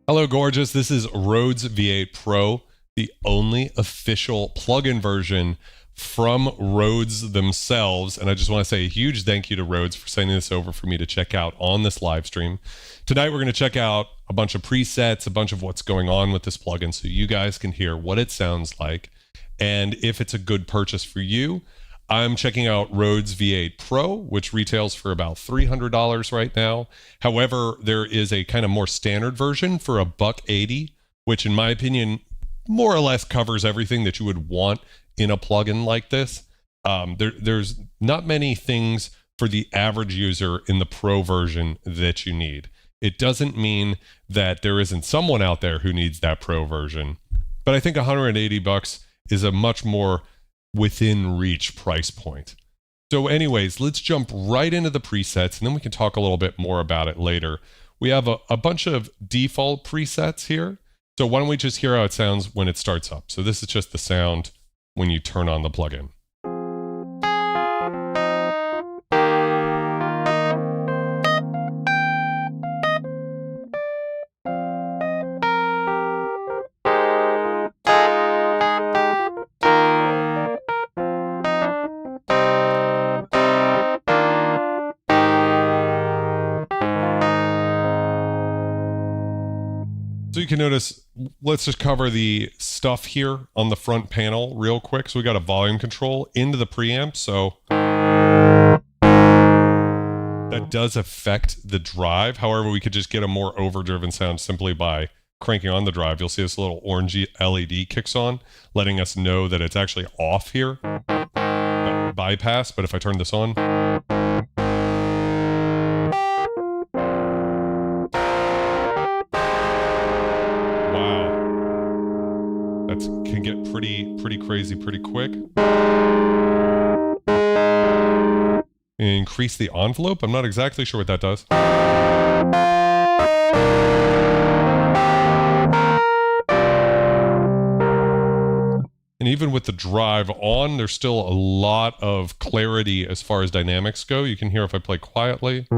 Hello, gorgeous. This is Rhodes V8 Pro, the only official plugin version from Rhodes themselves. And I just want to say a huge thank you to Rhodes for sending this over for me to check out on this live stream. Tonight, we're going to check out a bunch of presets, a bunch of what's going on with this plugin so you guys can hear what it sounds like and if it's a good purchase for you. I'm checking out Rhodes V8 Pro, which retails for about $300 right now. However, there is a kind of more standard version for $180, which in my opinion, more or less covers everything that you would want in a plugin like this. There's not many things for the average user in the Pro version that you need. It doesn't mean that there isn't someone out there who needs that Pro version, but I think $180 is a much more within reach price point. So anyways, let's jump right into the presets and then we can talk a little bit more about it later. We have a bunch of default presets here. So why don't we just hear how it sounds when it starts up. So this is just the sound when you turn on the plugin. So you can notice, let's just cover the stuff here on the front panel real quick. So we got a volume control into the preamp. So that does affect the drive. However, we could just get a more overdriven sound simply by cranking on the drive. You'll see this little orangey LED kicks on, letting us know that it's actually off here. Bypass, but if I turn this on, can get pretty crazy pretty quick. Increase the envelope. I'm not exactly sure what that does. And even with the drive on, there's still a lot of clarity as far as dynamics go. You can hear if I play quietly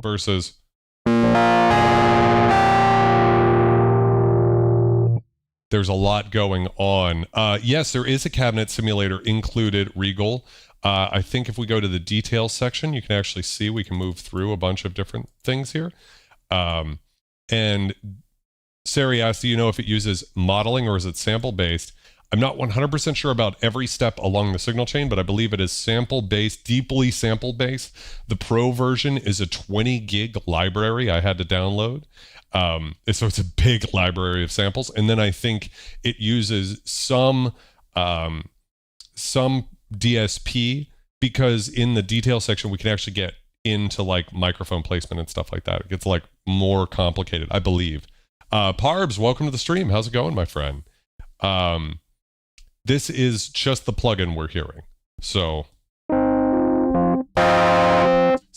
versus there's a lot going on. Yes, there is a cabinet simulator included, Regal. I think if we go to the details section, you can actually see we can move through a bunch of different things here. And Sari asked, do you know if it uses modeling or is it sample-based? I'm not 100% sure about every step along the signal chain, but I believe it is sample-based, deeply sample-based. The Pro version is a 20 gig library I had to download. So it's a big library of samples. And then I think it uses some DSP, because in the detail section, we can actually get into like microphone placement and stuff like that. It gets like more complicated, I believe. Parbs, welcome to the stream. How's it going, my friend? This is just the plugin we're hearing. So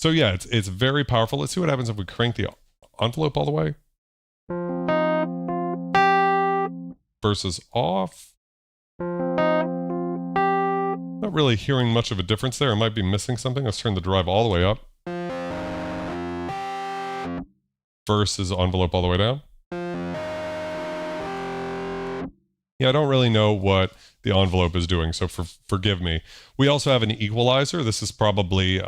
yeah, it's very powerful. Let's see what happens if we crank the envelope all the way. Versus off. Not really hearing much of a difference there. I might be missing something. Let's turn the drive all the way up. Versus envelope all the way down. Yeah, I don't really know what the envelope is doing, so forgive me. We also have an equalizer. This is probably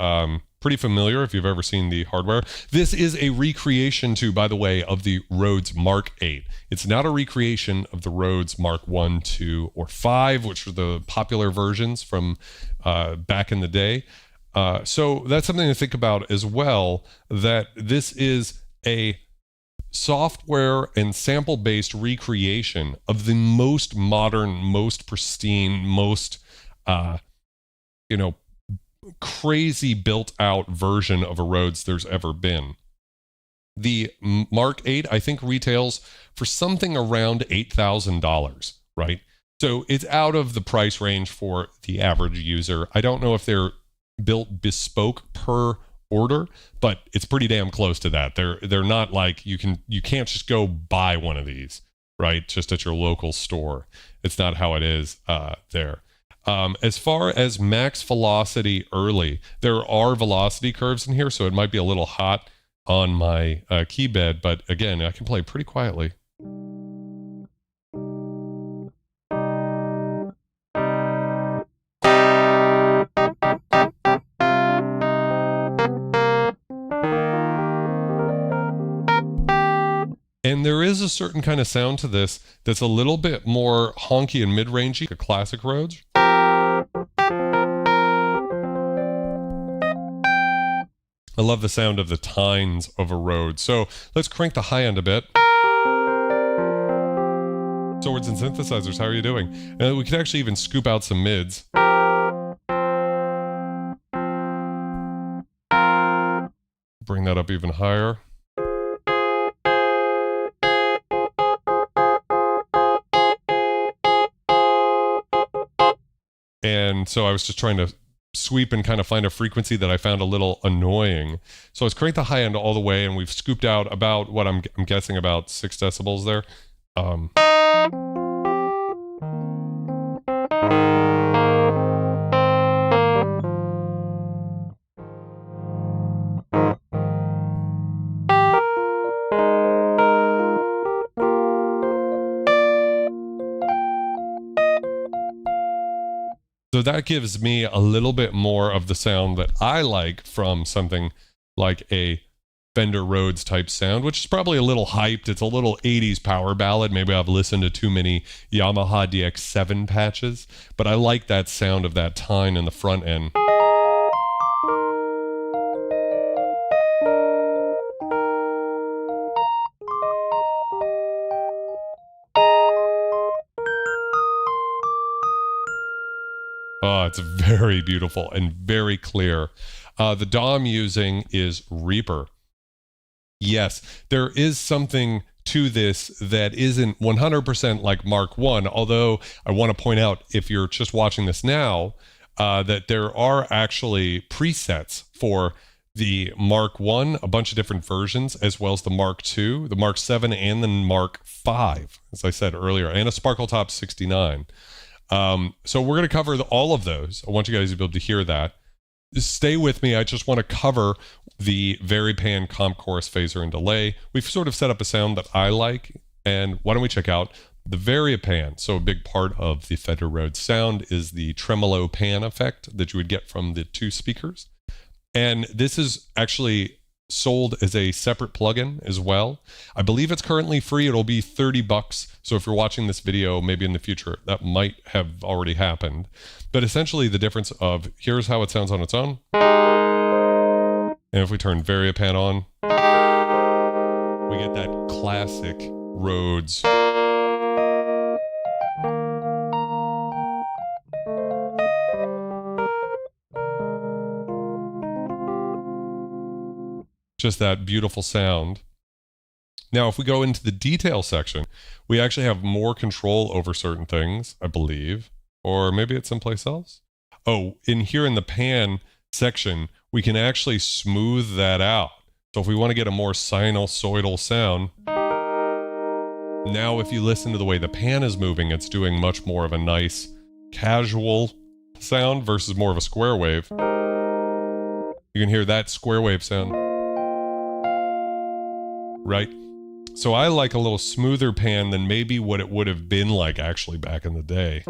pretty familiar if you've ever seen the hardware. This is a recreation too, by the way, of the Rhodes MK8. It's not a recreation of the Rhodes Mark 1, 2, or 5, which were the popular versions from back in the day. So that's something to think about as well, that this is a software and sample-based recreation of the most modern, most pristine, most, crazy built-out version of a Rhodes there's ever been. The Mark 8, I think, retails for something around $8,000, right? So it's out of the price range for the average user. I don't know if they're built bespoke per order, but it's pretty damn close to that. They're not like you can't just go buy one of these, right? Just at your local store. It's not how it is there. As far as max velocity early, there are velocity curves in here, so it might be a little hot on my key bed, but again, I can play pretty quietly. And there is a certain kind of sound to this that's a little bit more honky and mid-rangey, like a classic Rhodes. I love the sound of the tines of a Rhodes. So let's crank the high end a bit. Swords and synthesizers, how are you doing? And we could actually even scoop out some mids. Bring that up even higher. And so I was just trying to sweep and kind of find a frequency that I found a little annoying. So let's crank the high end all the way, and we've scooped out about what I'm guessing about 6 decibels there. So that gives me a little bit more of the sound that I like from something like a Fender Rhodes type sound, which is probably a little hyped. It's a little 80s power ballad. Maybe I've listened to too many Yamaha DX7 patches, but I like that sound of that tine in the front end. Oh, it's very beautiful and very clear. The DAW I'm using is Reaper. Yes, there is something to this that isn't 100% like Mark 1, although I want to point out, if you're just watching this now, that there are actually presets for the Mark 1, a bunch of different versions, as well as the Mark 2, the Mark 7, and the Mark 5, as I said earlier, and a Sparkle Top 69. So we're going to cover all of those. I want you guys to be able to hear that. Just stay with me. I just want to cover the Varipan, comp, chorus, phaser, and delay. We've sort of set up a sound that I like, and why don't we check out the Varipan. So a big part of the Fender Rhodes sound is the tremolo pan effect that you would get from the 2 speakers. And this is actually sold as a separate plugin as well. I believe it's currently free. It'll be $30. So if you're watching this video, maybe in the future, that might have already happened. But essentially the difference of here's how it sounds on its own. And if we turn Varipan on, we get that classic Rhodes. Just that beautiful sound. Now, if we go into the detail section, we actually have more control over certain things, I believe, or maybe it's someplace else. Oh, in here in the pan section, we can actually smooth that out. So if we want to get a more sinusoidal sound, now if you listen to the way the pan is moving, it's doing much more of a nice casual sound versus more of a square wave. You can hear that square wave sound. Right? So I like a little smoother pan than maybe what it would have been like actually back in the day.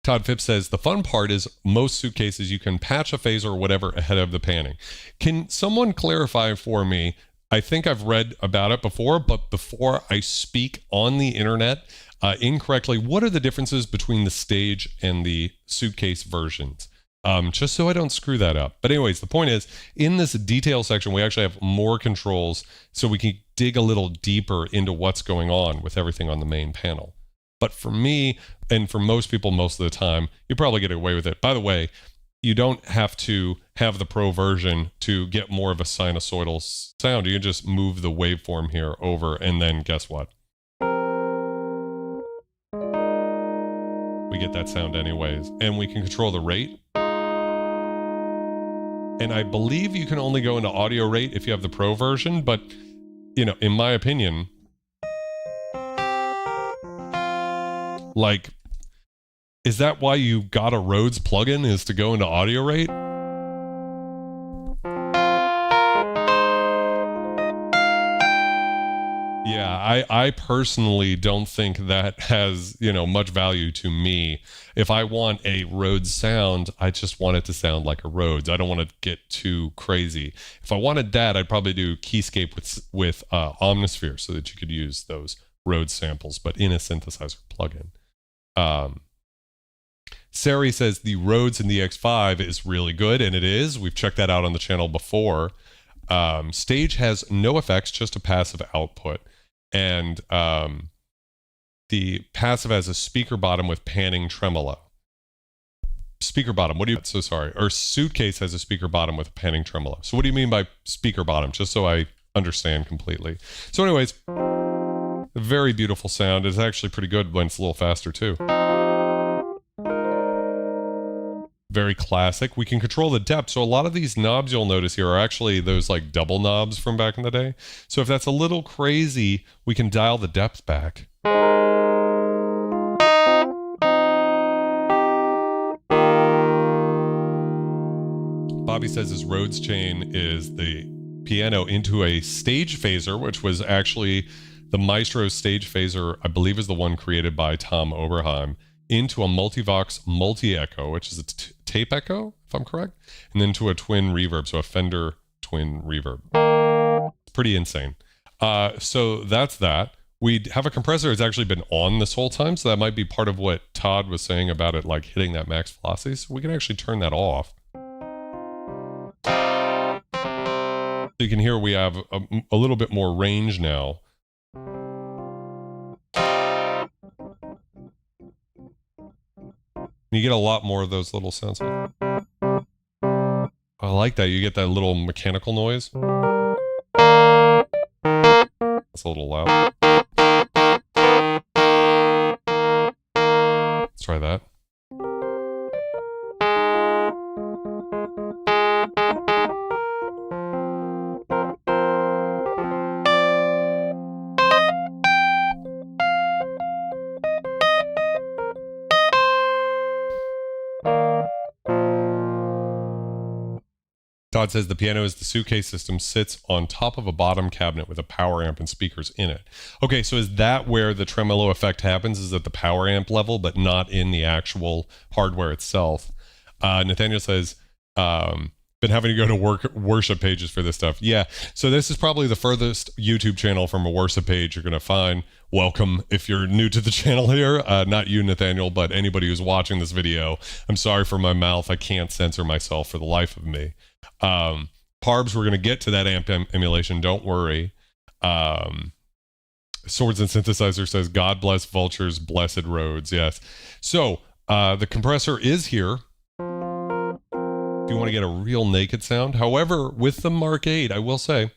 Todd Phipps says, the fun part is most suitcases you can patch a phaser or whatever ahead of the panning. Can someone clarify for me? I think I've read about it before, but before I speak on the internet, incorrectly. What are the differences between the stage and the suitcase versions? Just so I don't screw that up. But anyways, the point is, in this detail section, we actually have more controls so we can dig a little deeper into what's going on with everything on the main panel. But for me, and for most people most of the time, you probably get away with it. By the way, you don't have to have the Pro version to get more of a sinusoidal sound. You can just move the waveform here over, and then guess what? We get that sound anyways. And we can control the rate. And I believe you can only go into audio rate if you have the Pro version, but, you know, in my opinion, like, is that why you got a Rhodes plugin, is to go into audio rate? Yeah, I personally don't think that has, you know, much value to me. If I want a Rhodes sound, I just want it to sound like a Rhodes. I don't want to get too crazy. If I wanted that, I'd probably do Keyscape with Omnisphere so that you could use those Rhodes samples, but in a synthesizer plugin. Sari says the Rhodes in the X5 is really good, and it is. We've checked that out on the channel before. Stage has no effects, just a passive output. And the passive has a speaker bottom with panning tremolo. Speaker bottom, what do you, so sorry, or suitcase has a speaker bottom with a panning tremolo. So what do you mean by speaker bottom? Just so I understand completely. So anyways, a very beautiful sound. It's actually pretty good when it's a little faster too. Very classic. We can control the depth. So a lot of these knobs you'll notice here are actually those like double knobs from back in the day. So if that's a little crazy, we can dial the depth back. Bobby says his Rhodes chain is the piano into a stage phaser, which was actually the Maestro stage phaser, I believe is the one created by Tom Oberheim, into a multivox multi-echo, which is a tape echo, if I'm correct, and then to a twin reverb, so a Fender twin reverb. Pretty insane. So that's that. We have a compressor that's actually been on this whole time, so that might be part of what Todd was saying about it, like hitting that max velocity. So we can actually turn that off. So you can hear we have a little bit more range now. You get a lot more of those little sounds. I like that. You get that little mechanical noise. It's a little loud. Let's try that. Todd says the piano is the suitcase system, sits on top of a bottom cabinet with a power amp and speakers in it. Okay, so is that where the tremolo effect happens, is at the power amp level, but not in the actual hardware itself? Nathaniel says, been having to go to worship pages for this stuff. Yeah, so this is probably the furthest YouTube channel from a worship page you're going to find. Welcome if you're new to the channel here. Not you, Nathaniel, but anybody who's watching this video. I'm sorry for my mouth. I can't censor myself for the life of me. Parbs, we're going to get to that amp emulation. Don't worry. Swords and Synthesizer says, God bless Vultures, blessed Rhodes. Yes. So the compressor is here. If you want to get a real naked sound. However, with the Mark 8, I will say,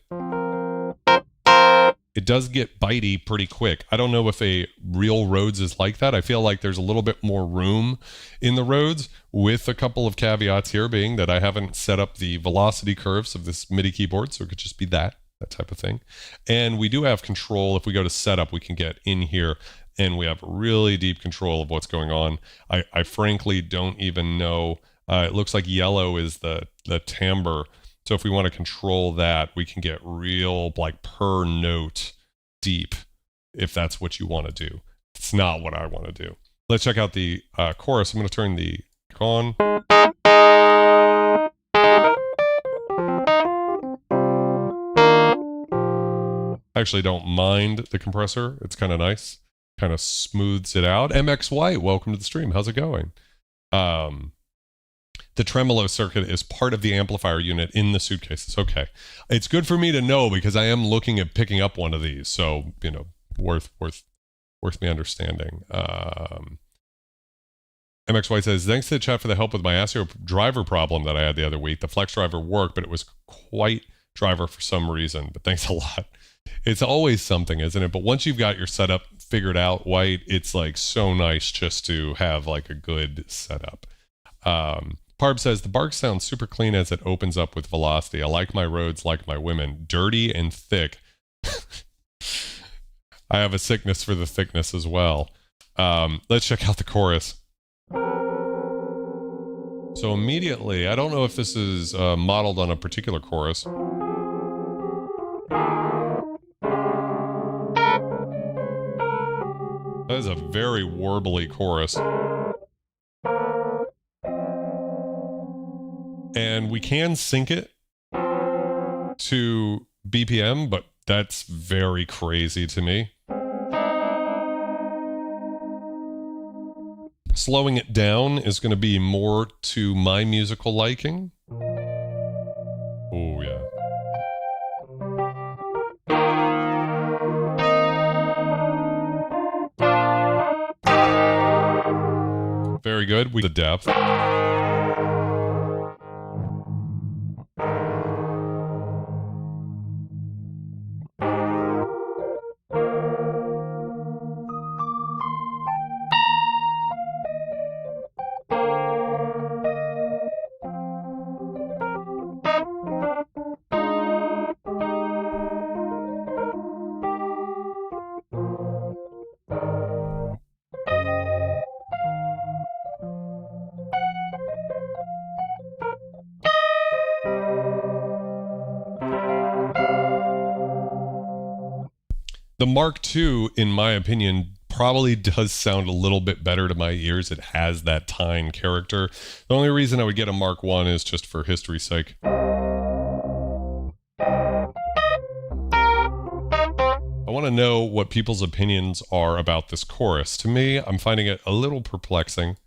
it does get bitey pretty quick. I don't know if a real Rhodes is like that. I feel like there's a little bit more room in the Rhodes, with a couple of caveats here being that I haven't set up the velocity curves of this MIDI keyboard, so it could just be that type of thing. And we do have control. If we go to setup, we can get in here and we have really deep control of what's going on. I frankly don't even know. It looks like yellow is the timbre. So if we want to control that, we can get real, like, per note deep, if that's what you want to do. It's not what I want to do. Let's check out the chorus. I'm going to turn the on. I actually don't mind the compressor. It's kind of nice. kind of smooths it out. MX White, welcome to the stream. How's it going? The tremolo circuit is part of the amplifier unit in the suitcases. Okay. It's good for me to know because I am looking at picking up one of these. So, you know, worth me understanding. MX White says, thanks to the chat for the help with my ASIO driver problem that I had the other week. The flex driver worked, but it was quite driver for some reason. But thanks a lot. It's always something, isn't it? But once you've got your setup figured out, White, it's like so nice just to have like a good setup. Parb says, the bark sounds super clean as it opens up with velocity. I like my Rhodes like my women. Dirty and thick. I have a sickness for the thickness as well. Let's check out the chorus. So immediately, I don't know if this is modeled on a particular chorus. That is a very warbly chorus. And we can sync it to BPM, but that's very crazy to me. Slowing it down is going to be more to my musical liking. Oh, yeah. Very good. The depth. The Mark II, in my opinion, probably does sound a little bit better to my ears. It has that tine character. The only reason I would get a Mark I is just for history's sake. I want to know what people's opinions are about this chorus. To me, I'm finding it a little perplexing.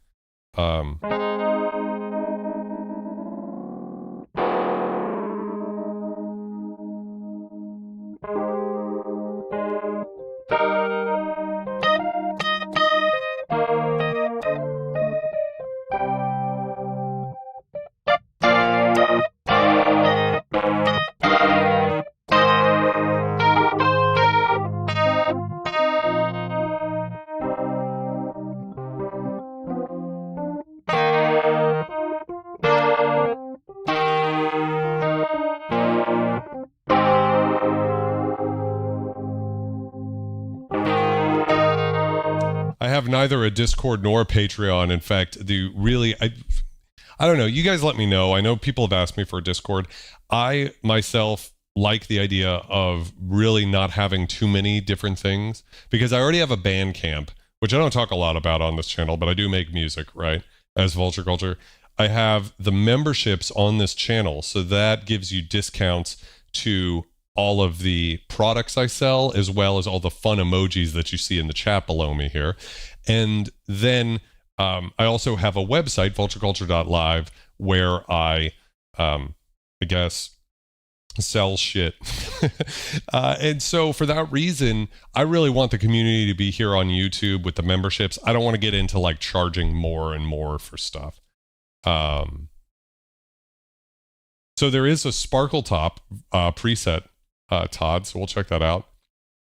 Neither a Discord nor a Patreon. In fact, I don't know. You guys let me know. I know people have asked me for a Discord. I myself like the idea of really not having too many different things because I already have a Bandcamp, which I don't talk a lot about on this channel, but I do make music, right? As Vulture Culture. I have the memberships on this channel, so that gives you discounts to all of the products I sell, as well as all the fun emojis that you see in the chat below me here. And then I also have a website, vultureculture.live, where I guess, sell shit. And so for that reason, I really want the community to be here on YouTube with the memberships. I don't want to get into like charging more and more for stuff. So there is a Sparkle Top preset, Todd, so we'll check that out.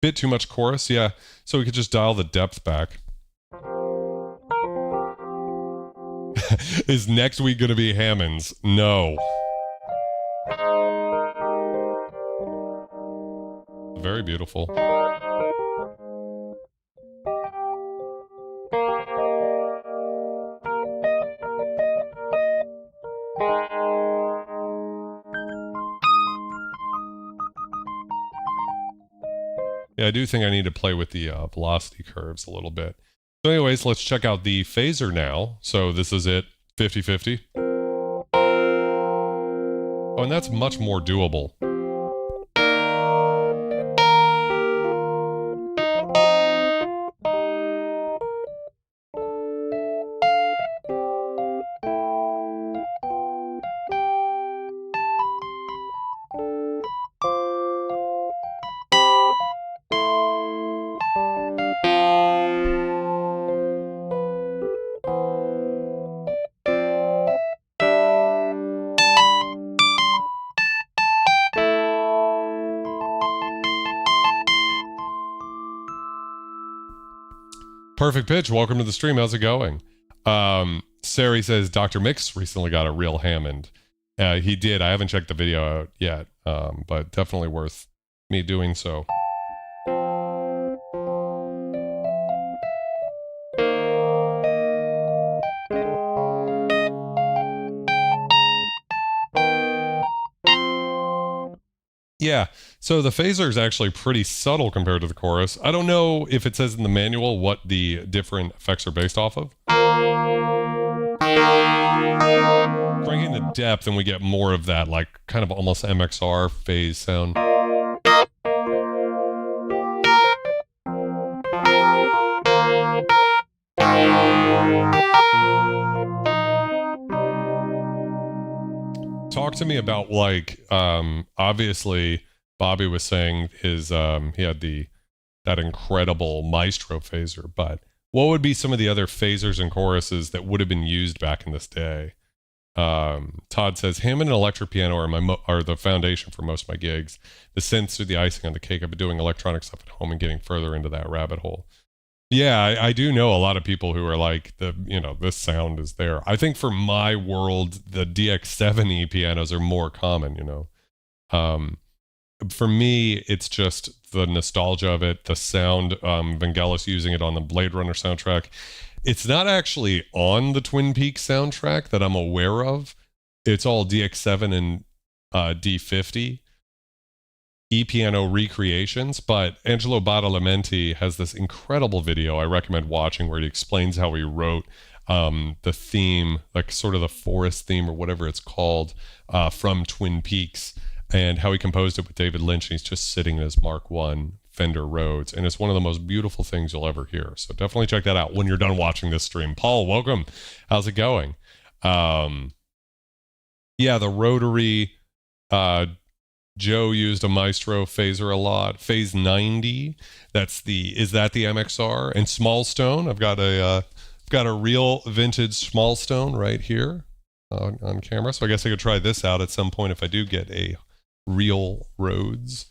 Bit too much chorus, yeah. So we could just dial the depth back. Is next week going to be Hammonds? No. Very beautiful. Yeah, I do think I need to play with the velocity curves a little bit. So anyways, let's check out the phaser now. So this is it, 50-50. Oh, and that's much more doable. Perfect pitch. Welcome to the stream. How's it going? Sari says Dr. Mix recently got a real Hammond. He did. I haven't checked the video out yet, but definitely worth me doing so. Yeah, so the phaser is actually pretty subtle compared to the chorus. I don't know if it says in the manual what the different effects are based off of. Bringing the depth and we get more of that, like kind of almost MXR phase sound. Talk to me about, like, obviously Bobby was saying his he had that incredible Maestro phaser, but what would be some of the other phasers and choruses that would have been used back in this day? Todd says Hammond and electric piano are the foundation for most of my gigs. The synths are the icing on the cake. I've been doing electronic stuff at home and getting further into that rabbit hole. Yeah, I do know a lot of people who are like, this sound is there. I think for my world, the DX7E pianos are more common, For me, it's just the nostalgia of it, the sound, Vangelis using it on the Blade Runner soundtrack. It's not actually on the Twin Peaks soundtrack that I'm aware of. It's all DX7 and D50. E-piano recreations, but Angelo Badalamenti has this incredible video I recommend watching where he explains how he wrote the theme, like sort of the forest theme or whatever it's called, from Twin Peaks, and how he composed it with David Lynch, and he's just sitting in his Mark I Fender Rhodes, and it's one of the most beautiful things you'll ever hear. So definitely check that out when you're done watching this stream. Paul, welcome. How's it going? Yeah, the rotary, Joe used a Maestro phaser a lot. Phase 90. Is that the MXR? And Small Stone. I've got a real vintage Small Stone right here on camera. So I guess I could try this out at some point if I do get a real Rhodes.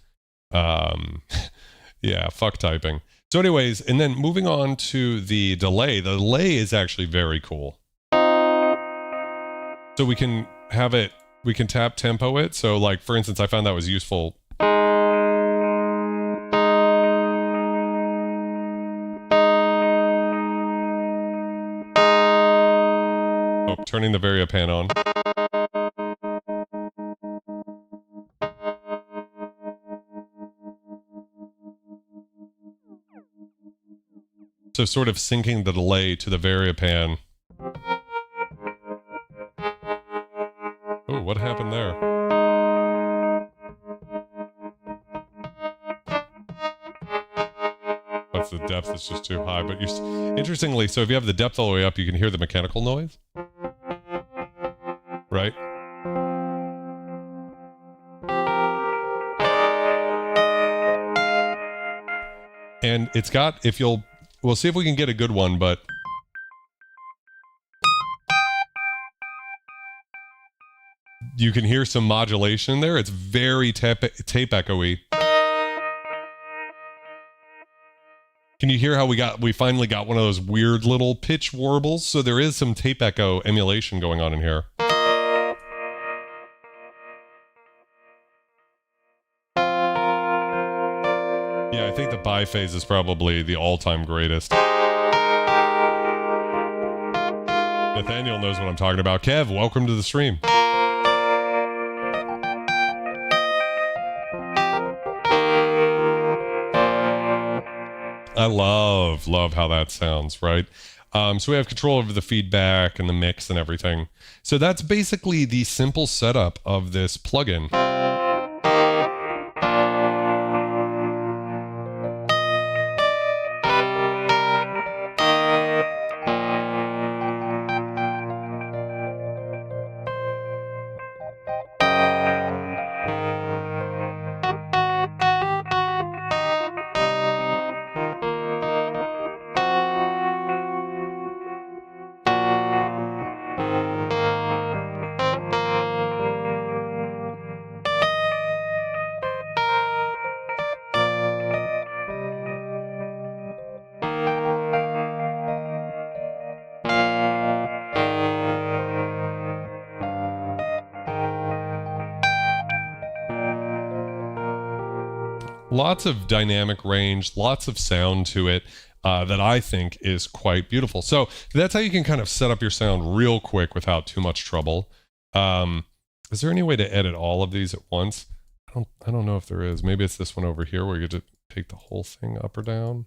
Yeah, fuck typing. So anyways, and then moving on to the delay. The delay is actually very cool. So we can have it. We can tap tempo it. So like, for instance, I found that was useful. Oh, turning the Variopan on. So sort of syncing the delay to the Variopan. Oh, what happened there? That's the depth, it's just too high. But interestingly, so if you have the depth all the way up, you can hear the mechanical noise. Right? And it's got, we'll see if we can get a good one, but you can hear some modulation there. It's very tape echoey. Can you hear how we finally got one of those weird little pitch warbles? So there is some tape echo emulation going on in here. Yeah, I think the biphase is probably the all-time greatest. Nathaniel knows what I'm talking about. Kev, welcome to the stream. I love how that sounds, right? So we have control over the feedback and the mix and everything. So that's basically the simple setup of this plugin. lots of dynamic range, lots of sound to it that I think is quite beautiful. So that's how you can kind of set up your sound real quick without too much trouble. Is there any way to edit all of these at once? I don't know if there is. Maybe it's this one over here where you get to take the whole thing up or down.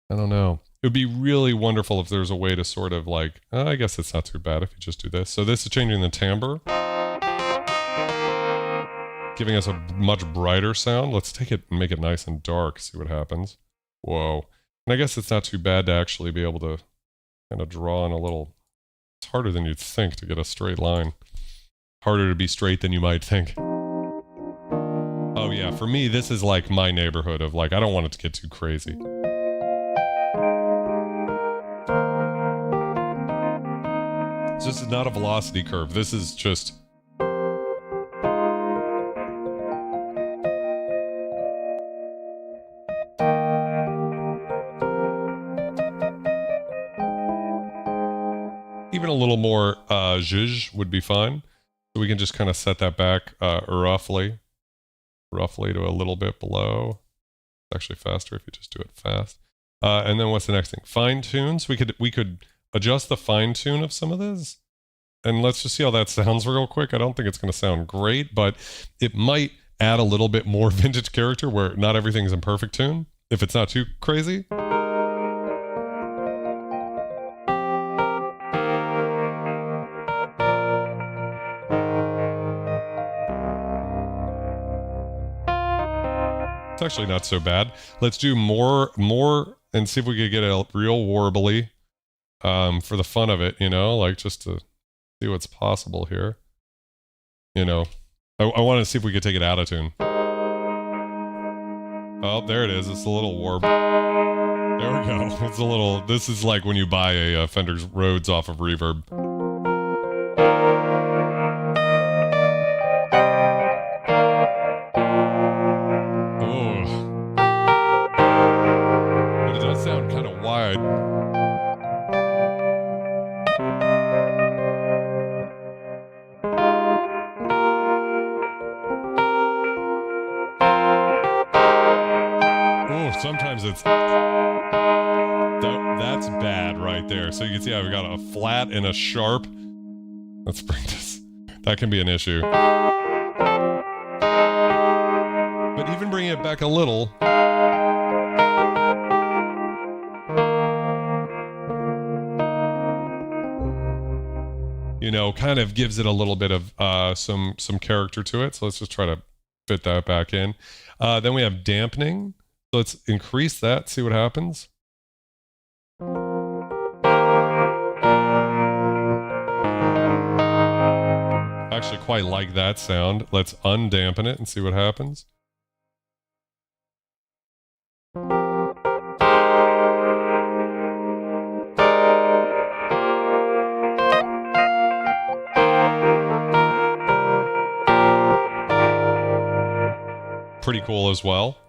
I don't know. It would be really wonderful if there's a way to sort of like, I guess it's not too bad if you just do this. So this is changing the timbre, giving us a much brighter sound. Let's take it and make it nice and dark, see what happens. Whoa. And I guess it's not too bad to actually be able to kind of draw in a little, it's harder than you'd think to get a straight line. Harder to be straight than you might think. Oh yeah, for me, this is like my neighborhood of like, I don't want it to get too crazy. So this is not a velocity curve. This is just... Even a little more zhuzh would be fine. So we can just kind of set that back roughly to a little bit below. It's actually faster if you just do it fast. And then what's the next thing? Fine tunes. We could adjust the fine tune of some of this. And let's just see how that sounds real quick. I don't think it's going to sound great, but it might add a little bit more vintage character where not everything's in perfect tune, if it's not too crazy. It's actually not so bad. Let's do more, and see if we could get a real warbly for the fun of it, you know, like just to see what's possible here. You know, I want to see if we could take it out of tune. Oh, there it is. It's a little warb. There we go. It's a little, this is like when you buy a Fender Rhodes off of Reverb. Sometimes it's that's bad right there. So you can see I've got a flat and a sharp. Let's bring this. That can be an issue. But even bringing it back a little. You know, kind of gives it a little bit of some character to it. So let's just try to fit that back in. Then we have dampening. So let's increase that, see what happens. I actually quite like that sound. Let's undampen it and see what happens. Pretty cool as well.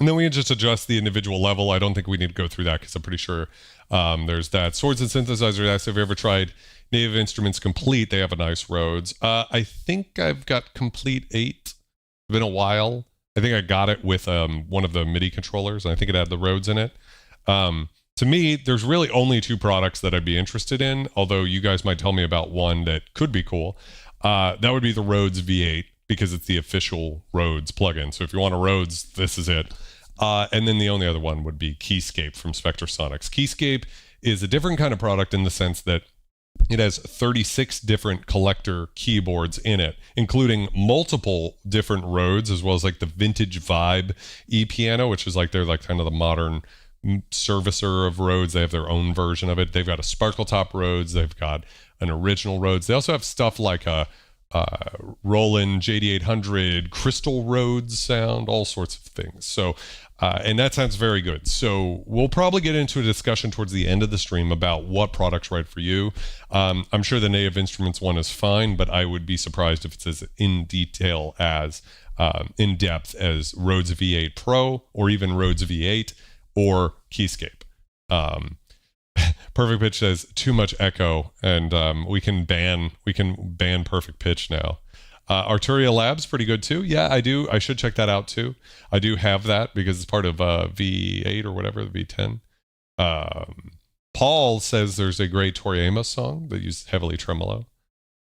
And then we can just adjust the individual level. I don't think we need to go through that because I'm pretty sure there's that. Swords and Synthesizer asks, have you ever tried Native Instruments Complete? They have a nice Rhodes. I think I've got Complete 8. It's been a while. I think I got it with one of the MIDI controllers, and I think it had the Rhodes in it. To me, there's really only two products that I'd be interested in, although you guys might tell me about one that could be cool. That would be the Rhodes V8, because it's the official Rhodes plugin. So if you want a Rhodes, this is it. And then the only other one would be Keyscape from Spectrasonics. Keyscape is a different kind of product in the sense that it has 36 different collector keyboards in it, including multiple different Rhodes, as well as like the vintage vibe e-piano, which is like they're like kind of the modern servicer of Rhodes. They have their own version of it. They've got a Sparkle Top Rhodes. They've got an original Rhodes. They also have stuff like a Roland JD800 Crystal Rhodes sound, all sorts of things. So and that sounds very good. So we'll probably get into a discussion towards the end of the stream about what product's right for you. I'm sure the Native Instruments one is fine, but I would be surprised if it's as in detail as in depth as Rhodes V8 Pro or even Rhodes V8 or Keyscape. Perfect Pitch says too much echo, and we can ban perfect pitch now. Arturia Labs, pretty good too. Yeah, I do. I should check that out too. I do have that because it's part of V8 or whatever, the V10. Paul says there's a great Tori Amos song that uses heavily tremolo.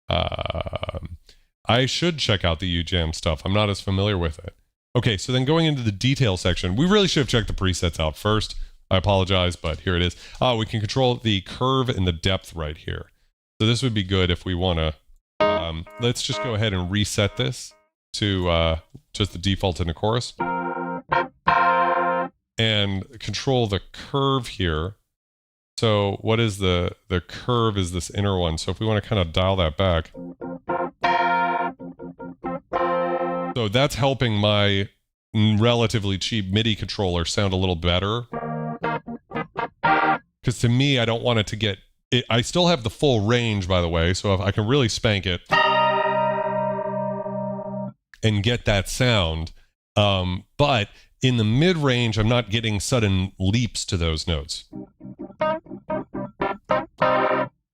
I should check out the UJAM stuff. I'm not as familiar with it. Okay, so then going into the detail section, we really should have checked the presets out first. I apologize, but here it is. We can control the curve and the depth right here. So this would be good if we want to, let's just go ahead and reset this to just the default in the chorus. And control the curve here. So what is the curve is this inner one. So if we want to kind of dial that back. So that's helping my relatively cheap MIDI controller sound a little better. Because to me, I don't want it to get... I still have the full range, by the way, so if I can really spank it and get that sound. But in the mid-range, I'm not getting sudden leaps to those notes.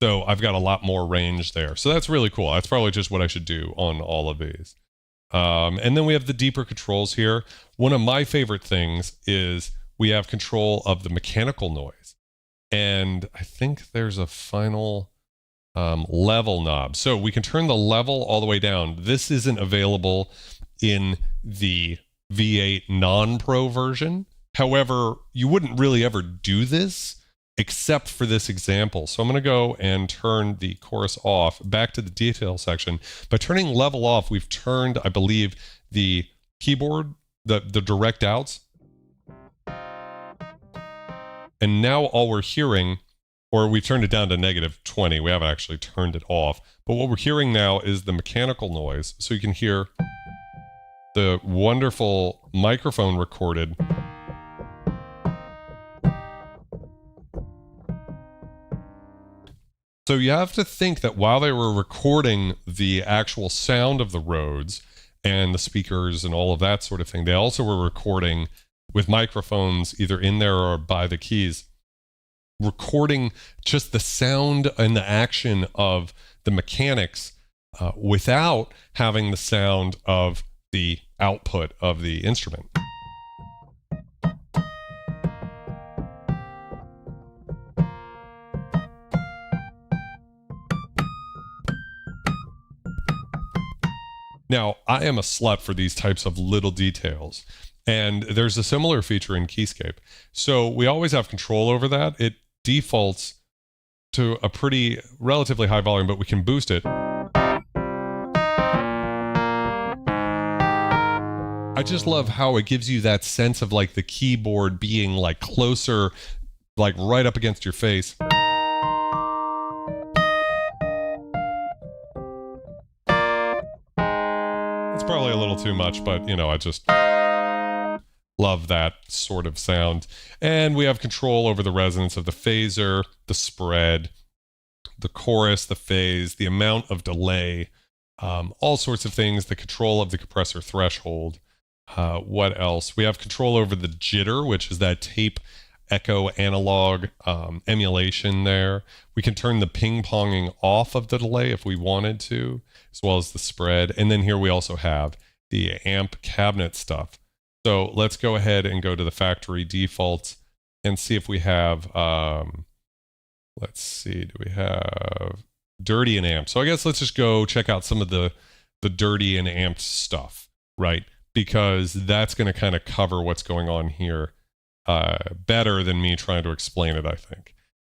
So I've got a lot more range there. So that's really cool. That's probably just what I should do on all of these. And then we have the deeper controls here. One of my favorite things is we have control of the mechanical noise. And I think there's a final level knob. So we can turn the level all the way down. This isn't available in the V8 non-pro version. However, you wouldn't really ever do this except for this example. So I'm going to go and turn the chorus off, back to the detail section. By turning level off, we've turned, I believe, the keyboard, the direct outs. And now all we're hearing, or we've turned it down to -20. We haven't actually turned it off. But what we're hearing now is the mechanical noise. So you can hear the wonderful microphone recorded. So you have to think that while they were recording the actual sound of the Rhodes and the speakers and all of that sort of thing, they also were recording with microphones either in there or by the keys, recording just the sound and the action of the mechanics without having the sound of the output of the instrument. Now, I am a slut for these types of little details, and there's a similar feature in Keyscape. So we always have control over that. It defaults to a pretty relatively high volume, but we can boost it. I just love how it gives you that sense of like the keyboard being like closer, like right up against your face. Probably a little too much, but you know, I just love that sort of sound. And we have control over the resonance of the phaser, the spread, the chorus, the phase, the amount of delay, all sorts of things, the control of the compressor threshold. What else? We have control over the jitter, which is that tape echo analog emulation there. We can turn the ping-ponging off of the delay if we wanted to, as well as the spread. And then here we also have the amp cabinet stuff. So let's go ahead and go to the factory defaults and see if we have, let's see, do we have dirty and amped? So I guess let's just go check out some of the dirty and amped stuff, right? Because that's going to kind of cover what's going on here better than me trying to explain it, I think.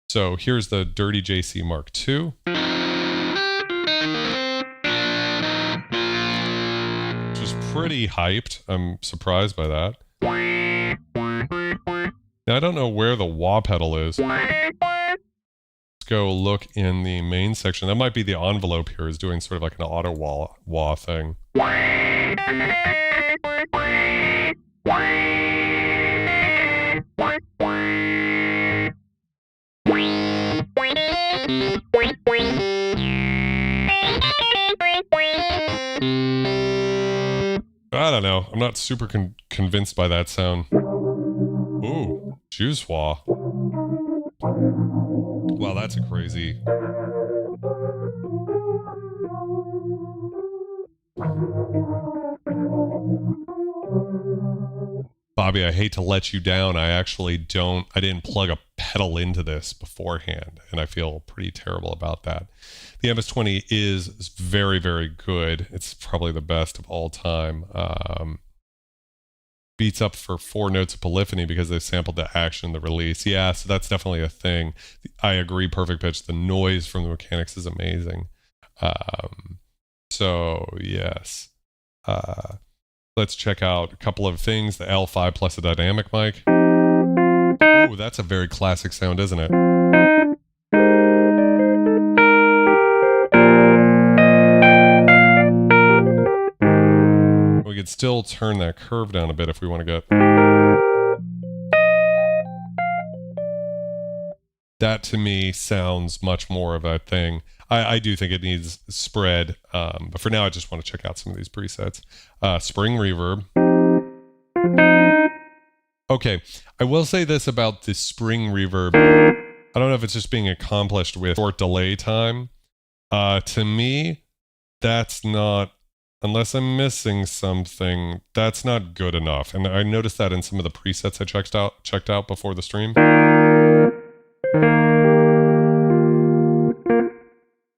So here's the Dirty JC Mark II. Which is pretty hyped. I'm surprised by that. Now I don't know where the wah pedal is. Let's go look in the main section. That might be the envelope here is doing sort of like an auto wah thing. I don't know. I'm not super convinced by that sound. Ooh, juice wah. Wow, that's a crazy. Bobby, I hate to let you down. I didn't plug a pedal into this beforehand, and I feel pretty terrible about that. The MS-20 is very, very good. It's probably the best of all time. Beats up for 4 notes of polyphony because they sampled the action in the release. Yeah, so that's definitely a thing. I agree, perfect pitch. The noise from the mechanics is amazing. So, yes. Let's check out a couple of things. The L5 plus a dynamic mic. Oh, that's a very classic sound, isn't it? We could still turn that curve down a bit if we want to go. That to me sounds much more of a thing. I do think it needs spread, but for now I just want to check out some of these presets. Spring reverb. Okay, I will say this about the spring reverb. I don't know if it's just being accomplished with short delay time. To me, that's not, unless I'm missing something, that's not good enough. And I noticed that in some of the presets I checked out before the stream.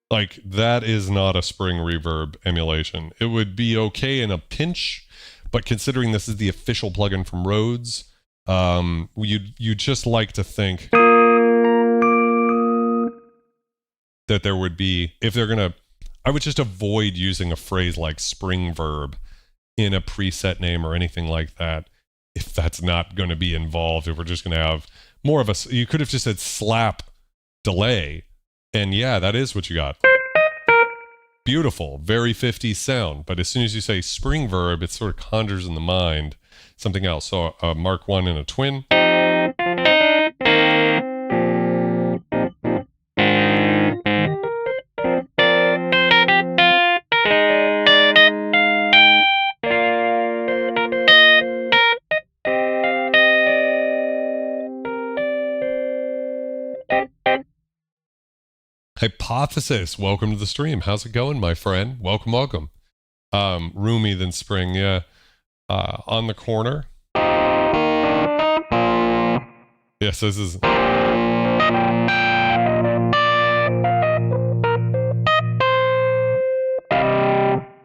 Like, that is not a spring reverb emulation. It would be okay in a pinch, but considering this is the official plugin from Rhodes, you'd just like to think that there would be, if they're gonna, I would just avoid using a phrase like spring verb in a preset name or anything like that, if that's not going to be involved. If we're just going to have more of a, you could have just said slap delay, and yeah, that is what you got. Beautiful, very 50s sound, but as soon as you say spring verb, it sort of conjures in the mind something else. So a Mark 1 and a twin. Hypothesis, welcome to the stream. How's it going, my friend? Welcome, welcome. Roomy than spring, yeah. On the corner. Yes, this is.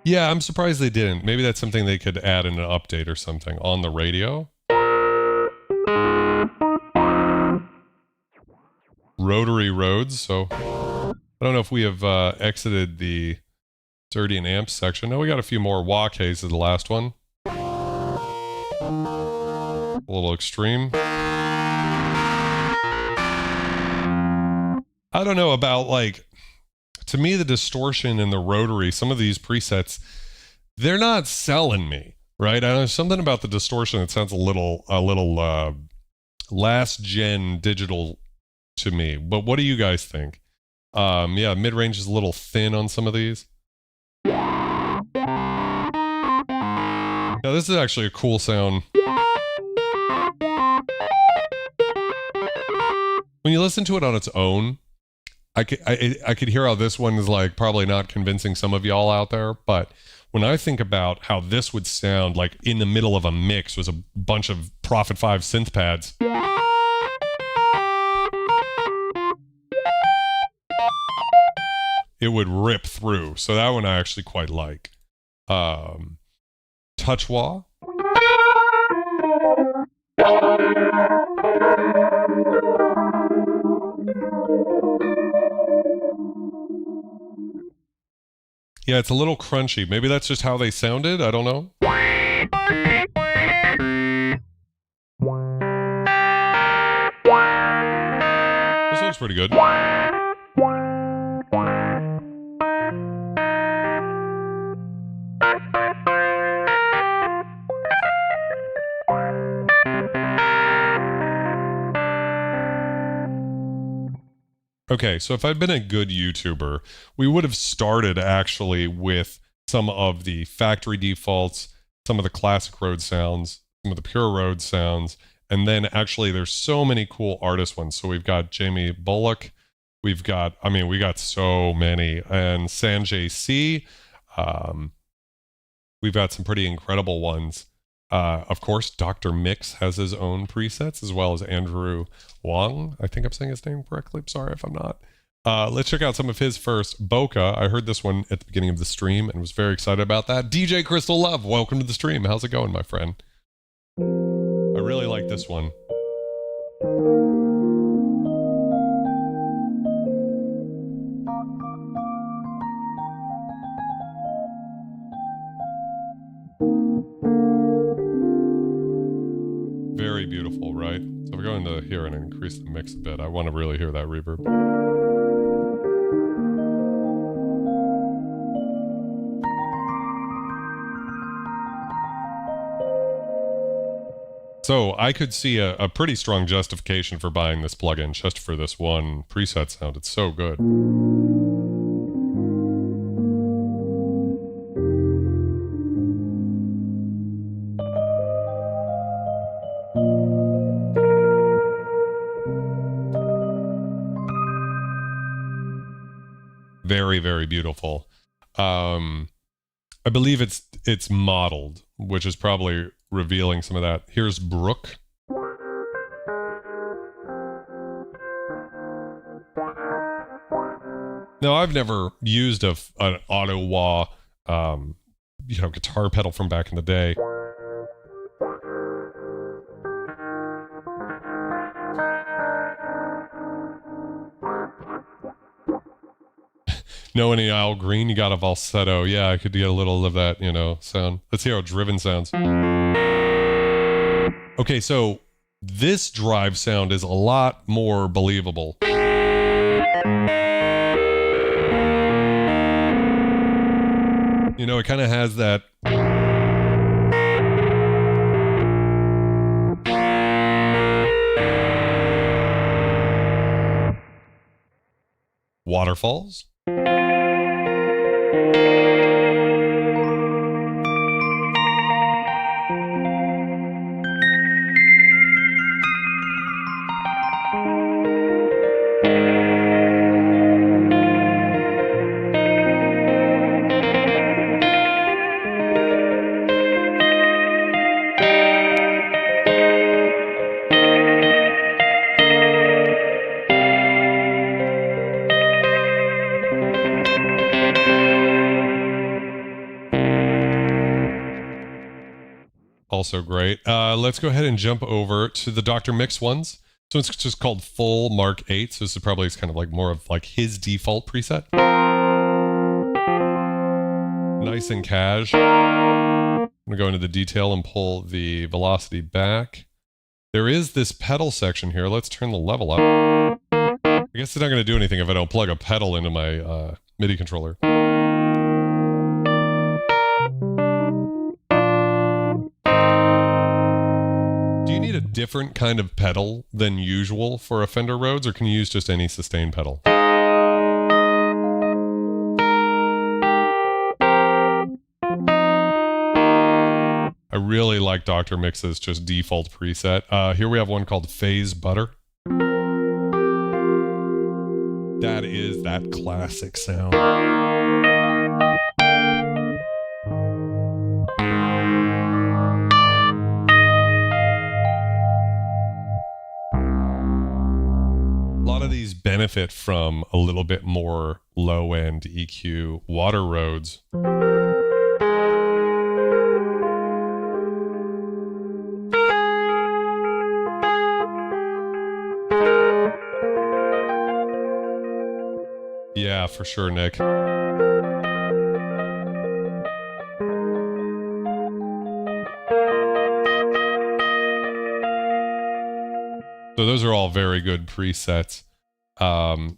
Yeah, I'm surprised they didn't. Maybe that's something they could add in an update or something on the radio. Rotary Rhodes, so I don't know if we have exited the dirty and amps section. No, we got a few more wah cases, the last one. A little extreme. I don't know about, like, to me, the distortion and the rotary, some of these presets, they're not selling me, right? I don't know, something about the distortion that sounds a little last gen digital to me. But what do you guys think? Yeah, mid-range is a little thin on some of these. Now, this is actually a cool sound. When you listen to it on its own, I could hear how this one is, like, probably not convincing some of y'all out there, but when I think about how this would sound, like, in the middle of a mix was a bunch of Prophet 5 synth pads. It would rip through. So that one I actually quite like. Touch wah. Yeah, it's a little crunchy. Maybe that's just how they sounded. I don't know. This one's pretty good. Okay, so if I'd been a good YouTuber, we would have started actually with some of the factory defaults, some of the classic Rhodes sounds, some of the pure Rhodes sounds, and then actually there's so many cool artist ones. So we've got Jamie Bullock, we've got, I mean, we got so many, and Sanjay C. we've got some pretty incredible ones. Of course, Dr. Mix has his own presets, as well as Andrew Wong. I think I'm saying his name correctly. I'm sorry if I'm not. Let's check out some of his first. Bokeh. I heard this one at the beginning of the stream and was very excited about that. DJ Crystal Love, welcome to the stream. How's it going, my friend? I really like this one. Very beautiful, right? So we're going to here and increase the mix a bit. I want to really hear that reverb. So I could see a pretty strong justification for buying this plugin just for this one preset sound. It's so good. Very, very beautiful. I believe it's modeled, which is probably revealing some of that. Here's Brooke. Now, I've never used an auto wah, guitar pedal from back in the day. Know any Al Green? You got a falsetto. Yeah, I could get a little of that, sound. Let's hear how driven sounds. Okay, so this drive sound is a lot more believable. It kind of has that. Waterfalls. Also great. Let's go ahead and jump over to the Dr. Mix ones. So it's just called Full Mark 8. So this is probably kind of like more of like his default preset. Nice and cash. I'm gonna go into the detail and pull the velocity back. There is this pedal section here. Let's turn the level up. I guess it's not gonna do anything if I don't plug a pedal into my MIDI controller. A different kind of pedal than usual for a Fender Rhodes, or can you use just any sustain pedal? I really like Dr. Mix's just default preset. Here we have one called Phase Butter. That is that classic sound. Benefit from a little bit more low-end EQ water Rhodes. Yeah, for sure, Nick. So those are all very good presets.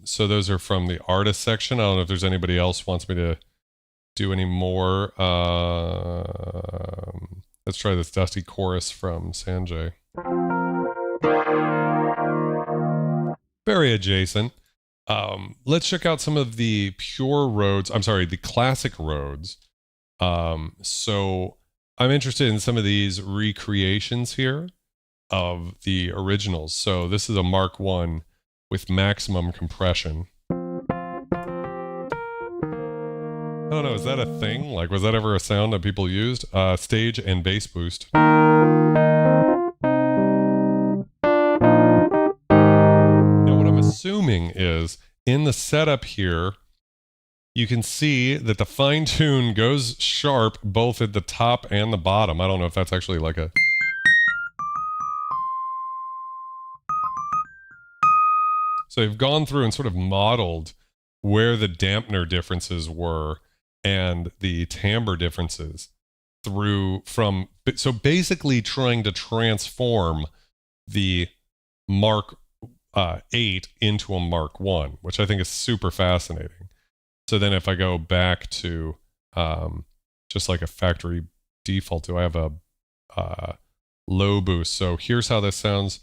So those are from the artist section. I don't know if there's anybody else wants me to do any more. Let's try this Dusty Chorus from Sanjay. Very adjacent. Let's check out some of the pure Rhodes. I'm sorry, the classic Rhodes. So I'm interested in some of these recreations here of the originals. So this is a Mark 1 with maximum compression. I don't know, is that a thing? Like, was that ever a sound that people used? Stage and bass boost. Now, what I'm assuming is, in the setup here, you can see that the fine tune goes sharp both at the top and the bottom. I don't know if that's actually like a... So you've gone through and sort of modeled where the dampener differences were and the timbre differences so basically trying to transform the Mark 8 into a Mark 1, which I think is super fascinating. So then if I go back to just like a factory default, do I have a low boost? So here's how this sounds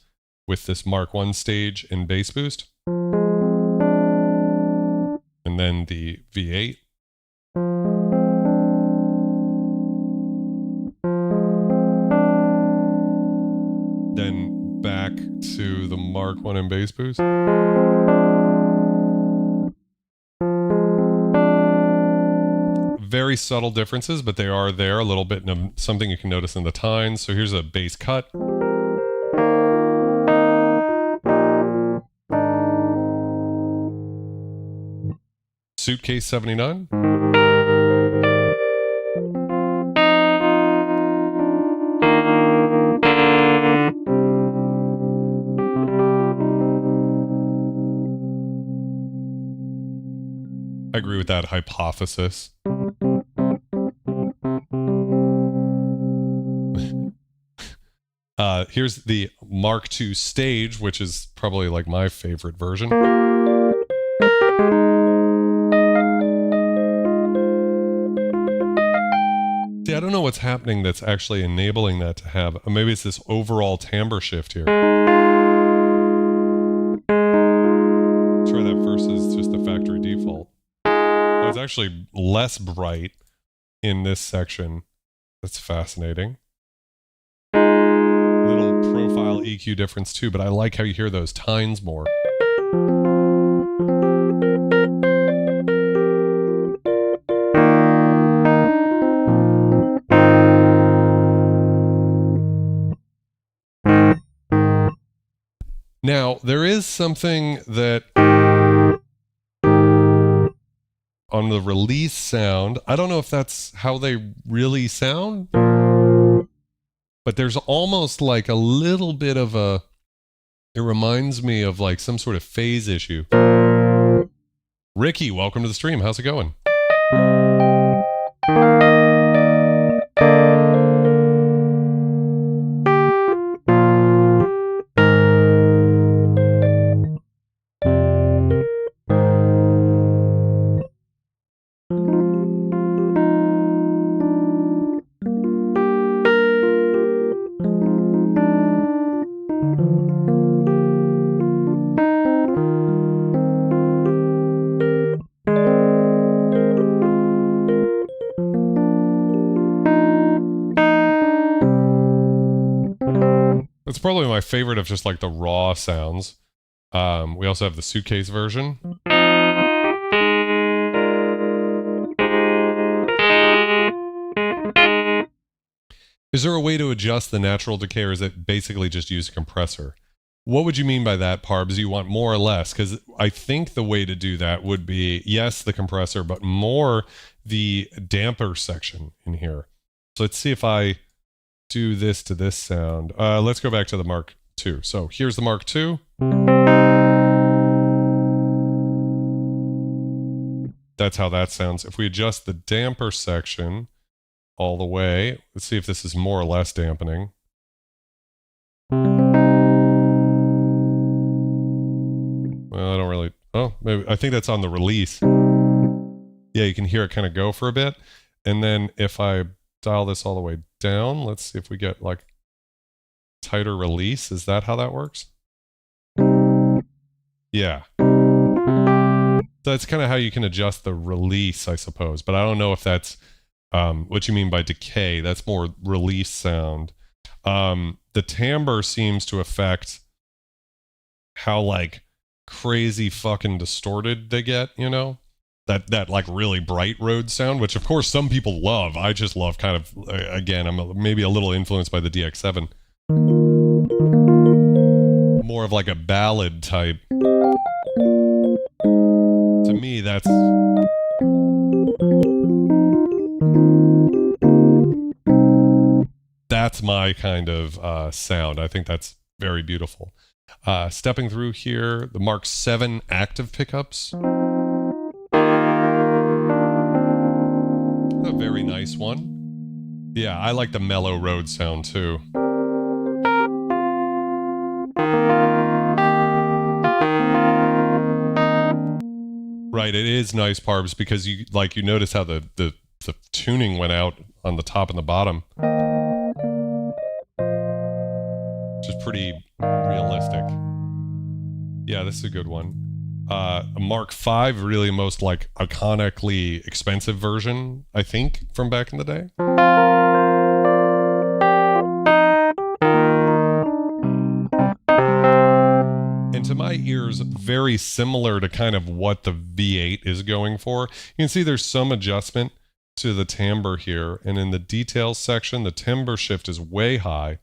with this Mark 1 stage and bass boost. And then the V8. Then back to the Mark 1 and bass boost. Very subtle differences, but they are there a little bit, and something you can notice in the tines. So here's a bass cut. Suitcase 79. I agree with that hypothesis. Here's the Mark II stage, which is probably like my favorite version. See, I don't know what's happening that's actually enabling that to have, maybe it's this overall timbre shift here. Try that versus just the factory default. Oh, it's actually less bright in this section. That's fascinating. Little profile EQ difference too, but I like how you hear those tines more. Now, there is something that on the release sound, I don't know if that's how they really sound, but there's almost like a little bit of a, it reminds me of like some sort of phase issue. Ricky, welcome to the stream. How's it going? It's probably my favorite of just like the raw sounds. We also have the suitcase version. Is there a way to adjust the natural decay, or is it basically just use a compressor? What would you mean by that, Parbs? You want more or less? Because I think the way to do that would be, yes, the compressor, but more the damper section in here. So let's see if I do this to this sound. Let's go back to the Mark II. So here's the Mark II. That's how that sounds. If we adjust the damper section all the way, let's see if this is more or less dampening. Well, I don't really, oh, maybe, I think that's on the release. Yeah, you can hear it kind of go for a bit. And then if I dial this all the way down, let's see if we get like tighter release. Is that how that works? Yeah. That's kind of how you can adjust the release, I suppose. But I don't know if that's what you mean by decay. That's more release sound. The timbre seems to affect how like crazy fucking distorted they get, you know? that like really bright Rhodes sound, which of course some people love. I just love kind of, again, I'm maybe a little influenced by the DX7. More of like a ballad type. To me, that's... That's my kind of sound. I think that's very beautiful. Stepping through here, the Mark 7 active pickups. A very nice one. Yeah, I like the mellow Rhodes sound too. Right, it is nice, Parbs, because you notice how the tuning went out on the top and the bottom. Which is pretty realistic. Yeah, this is a good one. A Mark V, really most like iconically expensive version, I think, from back in the day. And to my ears, very similar to kind of what the V8 is going for. You can see there's some adjustment to the timbre here, and in the details section, the timbre shift is way high.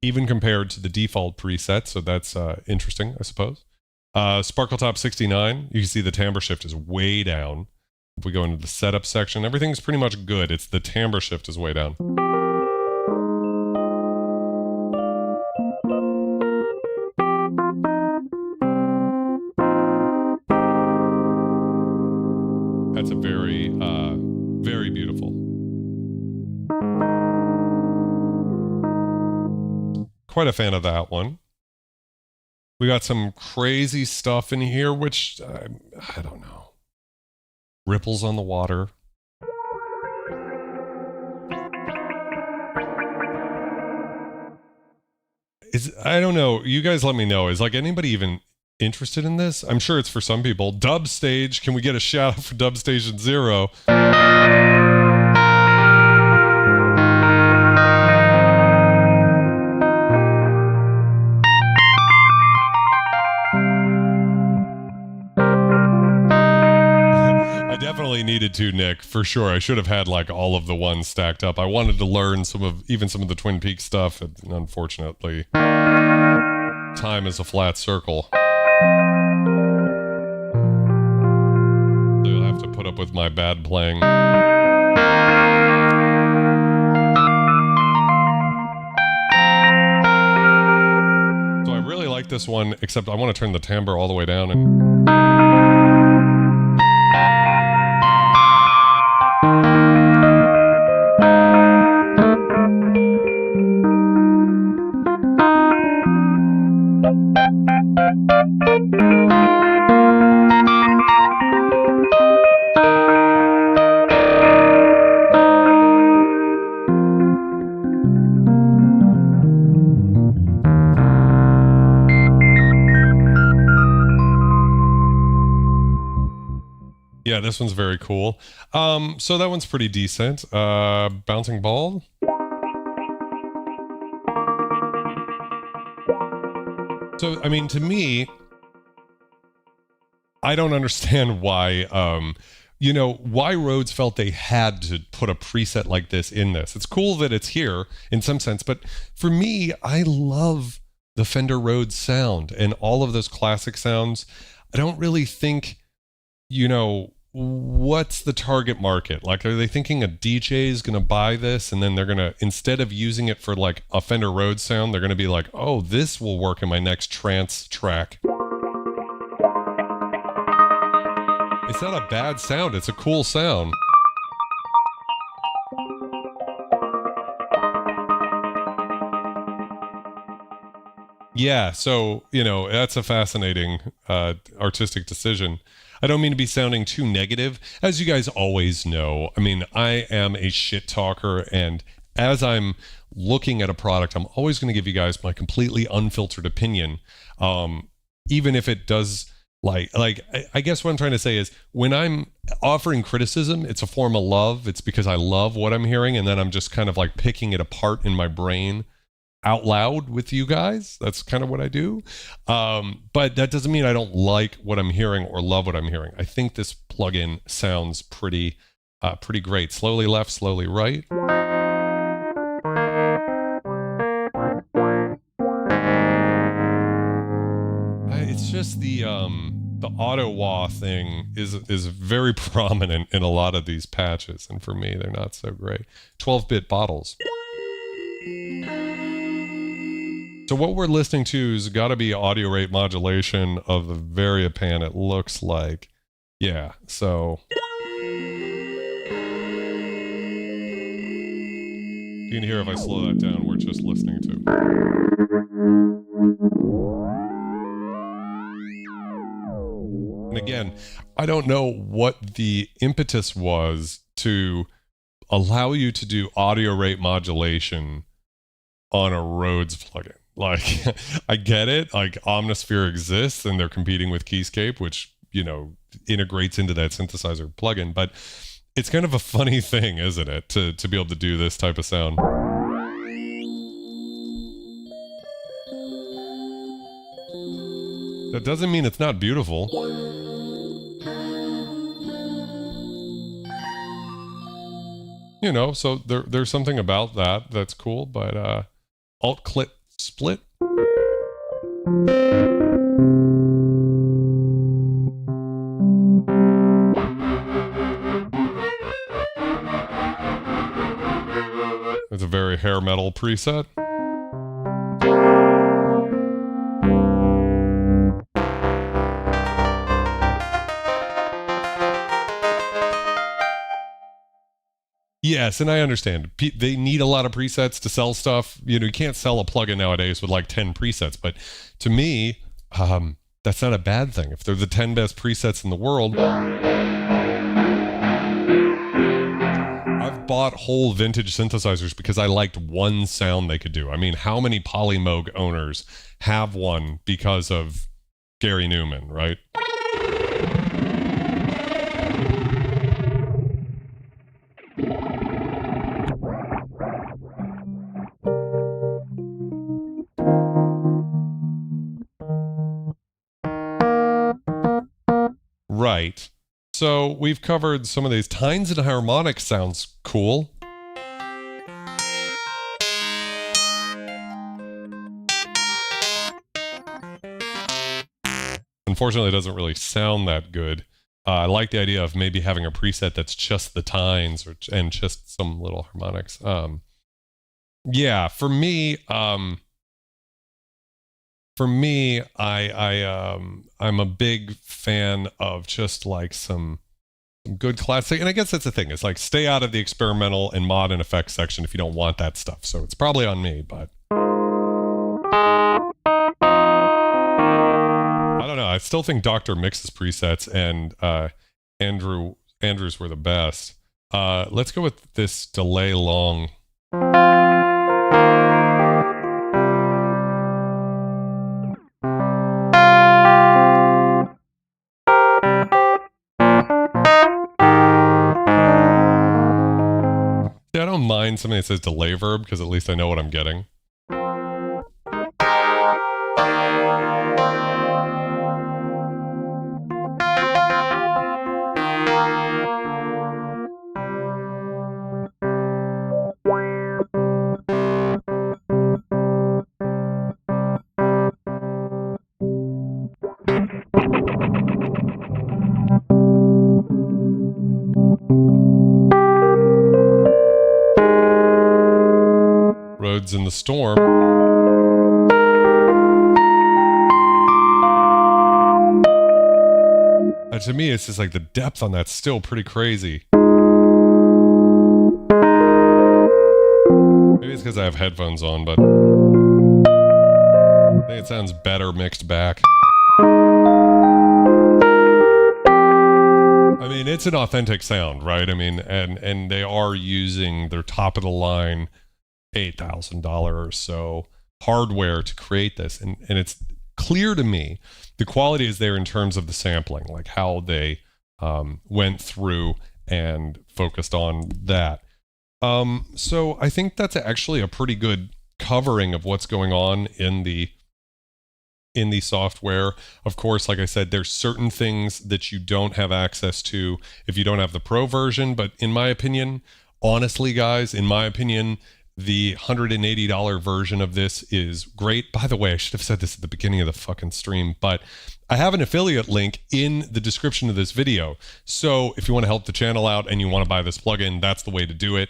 Even compared to the default preset, so that's interesting, I suppose. Sparkle Top 69, you can see the timbre shift is way down. If we go into the setup section, everything's pretty much good. It's the timbre shift is way down. That's a very, very beautiful. Quite a fan of that one. We got some crazy stuff in here, which I don't know. Ripples on the water. I don't know. You guys let me know. Is like anybody even interested in this? I'm sure it's for some people. Dub Stage. Can we get a shout out for Dub Station 0? Needed to, Nick, for sure. I should have had like all of the ones stacked up. I wanted to learn some of the Twin Peaks stuff, and unfortunately time is a flat circle, so you'll have to put up with my bad playing. So I really like this one, except I want to turn the timbre all the way down and yeah, this one's very cool. So that one's pretty decent. Bouncing Ball. So, I mean, to me, I don't understand why, why Rhodes felt they had to put a preset like this in this. It's cool that it's here in some sense, but for me, I love the Fender Rhodes sound and all of those classic sounds. I don't really think, what's the target market? Like, are they thinking a DJ is going to buy this and then they're going to, instead of using it for like a Fender Rhodes sound, they're going to be like, oh, this will work in my next trance track. It's not a bad sound. It's a cool sound. Yeah, so, that's a fascinating artistic decision. I don't mean to be sounding too negative. As you guys always know, I mean, I am a shit talker, and as I'm looking at a product, I'm always going to give you guys my completely unfiltered opinion, even if it does, I guess what I'm trying to say is, when I'm offering criticism, it's a form of love. It's because I love what I'm hearing, and then I'm just kind of like picking it apart in my brain out loud with you guys. That's kind of what I do. But that doesn't mean I don't like what I'm hearing or love what I'm hearing. I think this plugin sounds pretty great. Slowly left, slowly right. It's just the auto wah thing is very prominent in a lot of these patches, and for me, they're not so great. 12-bit bottles. So what we're listening to has got to be audio rate modulation of the Variapan, it looks like. Yeah, so... You can hear if I slow that down, we're just listening to. And again, I don't know what the impetus was to allow you to do audio rate modulation on a Rhodes plugin. Like, I get it, like Omnisphere exists and they're competing with Keyscape, which, you know, integrates into that synthesizer plugin, but it's kind of a funny thing, isn't it, to be able to do this type of sound. That doesn't mean it's not beautiful. You know, so there's something about that that's cool, but alt-clip split. It's a very hair metal preset. Yes, and I understand. They need a lot of presets to sell stuff. You know, you can't sell a plugin nowadays with like 10 presets, but to me, that's not a bad thing. If they're the 10 best presets in the world, I've bought whole vintage synthesizers because I liked one sound they could do. I mean, how many Polymoog owners have one because of Gary Newman, right? Right. So we've covered some of these. Tines and harmonics sounds cool. Unfortunately, it doesn't really sound that good. I like the idea of maybe having a preset that's just the tines and just some little harmonics. Yeah, for me, I'm a big fan of just like some good classic, and I guess that's the thing. It's like stay out of the experimental and mod and effects section if you don't want that stuff. So it's probably on me, but I don't know. I still think Dr. Mix's presets and Andrew's were the best. Let's go with this delay long. I don't mind something that says delay verb because at least I know what I'm getting. Rhodes in the Storm. To me, it's just like the depth on that's still pretty crazy. Maybe it's because I have headphones on, but I think it sounds better mixed back. I mean, it's an authentic sound, right? I mean, and they are using their top of the line $8,000 or so hardware to create this, and it's clear to me the quality is there in terms of the sampling, like how they went through and focused on that. So I think that's actually a pretty good covering of what's going on in the software. Of course, like I said, there's certain things that you don't have access to if you don't have the Pro version. But in my opinion, honestly, guys, in my opinion, the $180 version of this is great. By the way, I should have said this at the beginning of the fucking stream, but I have an affiliate link in the description of this video. So if you want to help the channel out and you want to buy this plugin, that's the way to do it.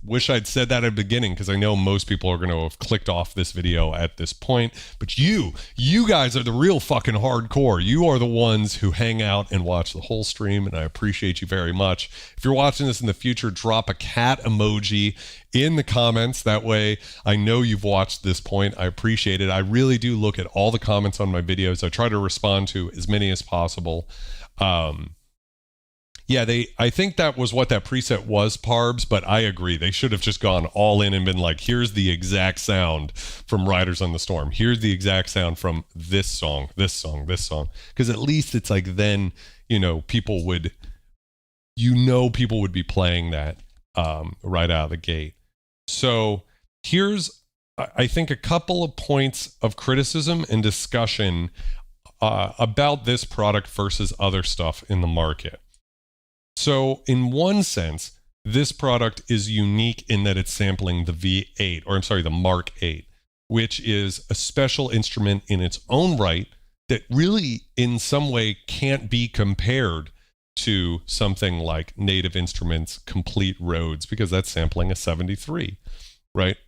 Wish I'd said that at the beginning, because I know most people are going to have clicked off this video at this point. But you guys are the real fucking hardcore. You are the ones who hang out and watch the whole stream, and I appreciate you very much. If you're watching this in the future, drop a cat emoji in the comments. That way I know you've watched this point. I appreciate it. I really do look at all the comments on my videos. I try to respond to as many as possible. Yeah, I think that was what that preset was, Parbs, but I agree. They should have just gone all in and been like, here's the exact sound from Riders on the Storm. Here's the exact sound from this song, this song, this song. Because at least it's like then, people would be playing that right out of the gate. So here's, I think, a couple of points of criticism and discussion about this product versus other stuff in the market. So in one sense, this product is unique in that it's sampling the V8, or I'm sorry, the Mark 8, which is a special instrument in its own right that really in some way can't be compared to something like Native Instruments' Complete Rhodes, because that's sampling a 73, right?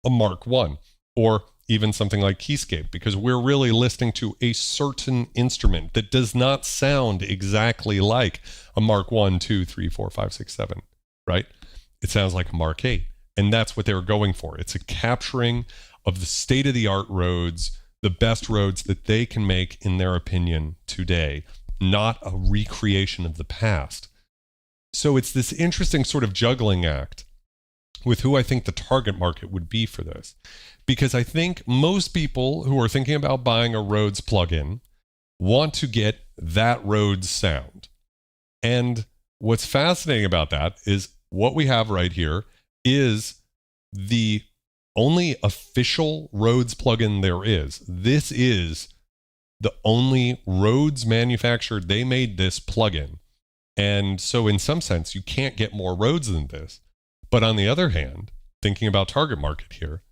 A Mark 1, or even something like Keyscape, because we're really listening to a certain instrument that does not sound exactly like a Mark 1, 2, 3, 4, 5, 6, 7, right? It sounds like a Mark 8. And that's what they were going for. It's a capturing of the state-of-the-art Rhodes, the best Rhodes that they can make in their opinion today, not a recreation of the past. So it's this interesting sort of juggling act with who I think the target market would be for this. Because I think most people who are thinking about buying a Rhodes plugin want to get that Rhodes sound. And what's fascinating about that is what we have right here is the only official Rhodes plugin there is. This is the only Rhodes manufactured. They made this plugin. And so in some sense, you can't get more Rhodes than this. But on the other hand, thinking about target market here,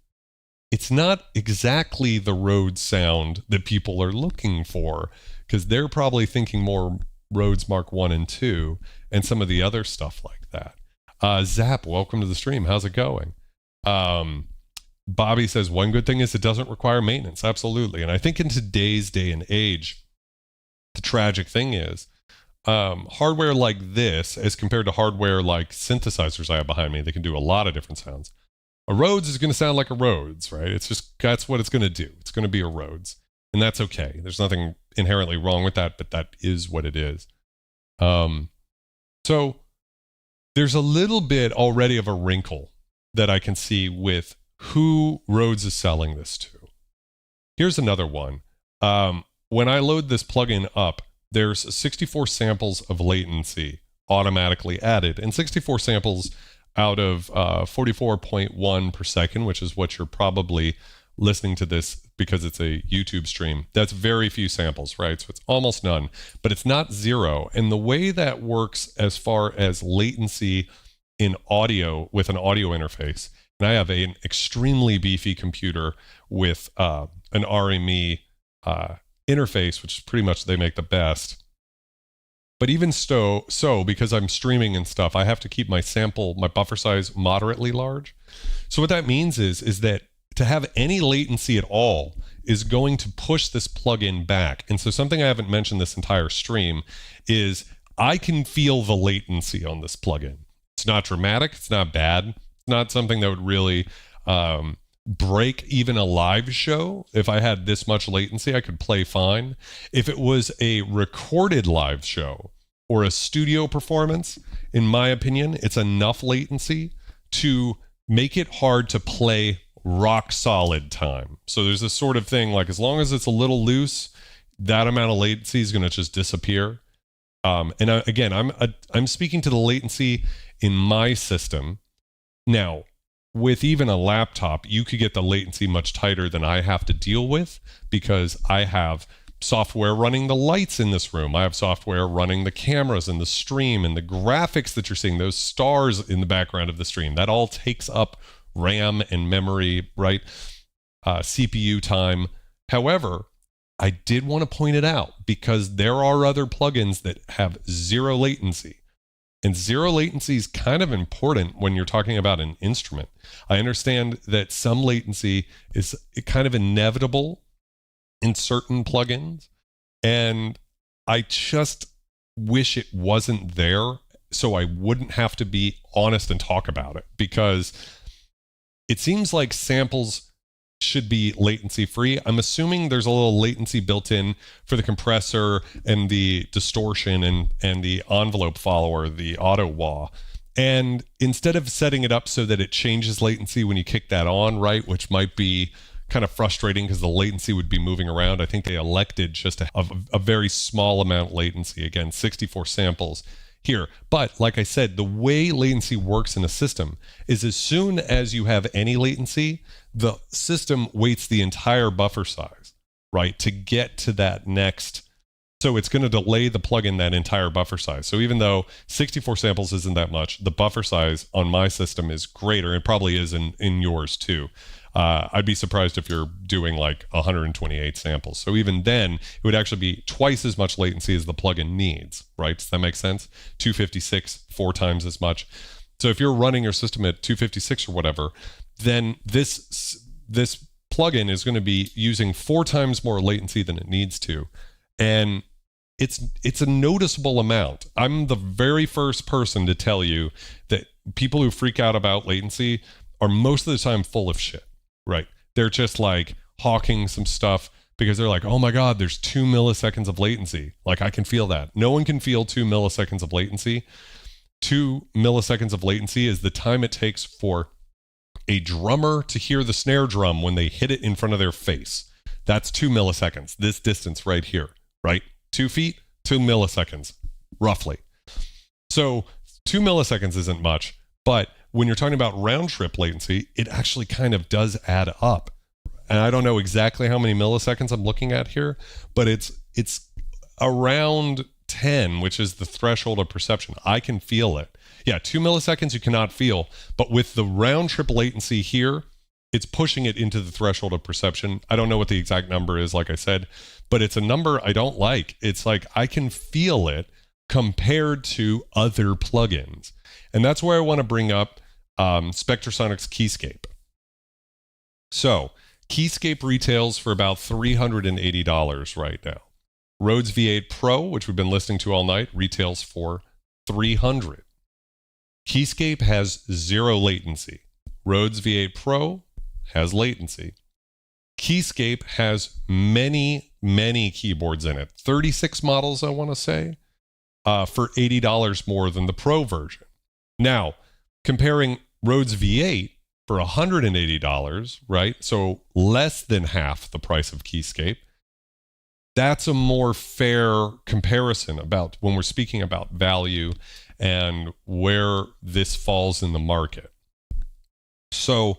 it's not exactly the Rhodes sound that people are looking for, because they're probably thinking more Rhodes Mark 1 and 2 and some of the other stuff like that. Zap, welcome to the stream. How's it going? Bobby says, one good thing is it doesn't require maintenance. Absolutely. And I think in today's day and age, the tragic thing is hardware like this, as compared to hardware like synthesizers I have behind me, they can do a lot of different sounds. A Rhodes is going to sound like a Rhodes, right? It's just, that's what it's going to do. It's going to be a Rhodes, and that's okay. There's nothing inherently wrong with that, but that is what it is. So there's a little bit already of a wrinkle that I can see with who Rhodes is selling this to. Here's another one. When I load this plugin up, there's 64 samples of latency automatically added, and 64 samples out of 44.1 per second, which is what you're probably listening to this because it's a YouTube stream. That's very few samples, right? So it's almost none, but it's not zero. And the way that works as far as latency in audio with an audio interface, and I have an extremely beefy computer with an RME interface, which is pretty much, they make the best. But even so, because I'm streaming and stuff, I have to keep my buffer size moderately large. So what that means is that to have any latency at all is going to push this plugin back. And so something I haven't mentioned this entire stream is I can feel the latency on this plugin. It's not dramatic. It's not bad. It's not something that would really break even a live show. If I had this much latency, I could play fine. If it was a recorded live show or a studio performance, in my opinion, it's enough latency to make it hard to play rock solid time. So there's this sort of thing, like as long as it's a little loose, that amount of latency is going to just disappear. Again, I'm speaking to the latency in my system. Now, with even a laptop, you could get the latency much tighter than I have to deal with, because I have software running the lights in this room. I have software running the cameras and the stream and the graphics that you're seeing, those stars in the background of the stream. That all takes up RAM and memory, right? CPU time. However, I did want to point it out because there are other plugins that have zero latency. And zero latency is kind of important when you're talking about an instrument. I understand that some latency is kind of inevitable in certain plugins, and I just wish it wasn't there so I wouldn't have to be honest and talk about it, because it seems like samples should be latency free. I'm assuming there's a little latency built in for the compressor and the distortion and the envelope follower, the auto wah. And instead of setting it up so that it changes latency when you kick that on, right, which might be kind of frustrating because the latency would be moving around, I think they elected just to have a very small amount latency. Again, 64 samples here. But like I said, the way latency works in a system is as soon as you have any latency, the system weights the entire buffer size, right, to get to that next. So it's going to delay the plugin that entire buffer size. So even though 64 samples isn't that much, the buffer size on my system is greater. It probably is in yours too. I'd be surprised if you're doing like 128 samples. So even then, it would actually be twice as much latency as the plugin needs, right? Does that make sense? 256, 4 times as much. So if you're running your system at 256 or whatever, then this plugin is going to be using 4 times more latency than it needs to. And it's a noticeable amount. I'm the very first person to tell you that people who freak out about latency are most of the time full of shit. Right. They're just like hawking some stuff because they're like, oh my God, there's 2 milliseconds of latency. Like I can feel that. No one can feel 2 milliseconds of latency. 2 milliseconds of latency is the time it takes for a drummer to hear the snare drum when they hit it in front of their face. That's 2 milliseconds. This distance right here, right? 2 feet, 2 milliseconds, roughly. So 2 milliseconds isn't much, but when you're talking about round trip latency, it actually kind of does add up. And I don't know exactly how many milliseconds I'm looking at here, but it's around 10, which is the threshold of perception. I can feel it. Yeah, 2 milliseconds you cannot feel, but with the round trip latency here, it's pushing it into the threshold of perception. I don't know what the exact number is, like I said, but it's a number I don't like. It's like I can feel it compared to other plugins. And that's where I want to bring up Spectrasonic's Keyscape. So Keyscape retails for about $380 right now. Rhodes V8 Pro, which we've been listening to all night, retails for $300. Keyscape has zero latency. Rhodes V8 Pro has latency. Keyscape has many, many keyboards in it. 36 models, I want to say, for $80 more than the Pro version. Now, comparing Rhodes V8 for $180, right? So less than half the price of Keyscape. That's a more fair comparison about when we're speaking about value and where this falls in the market. So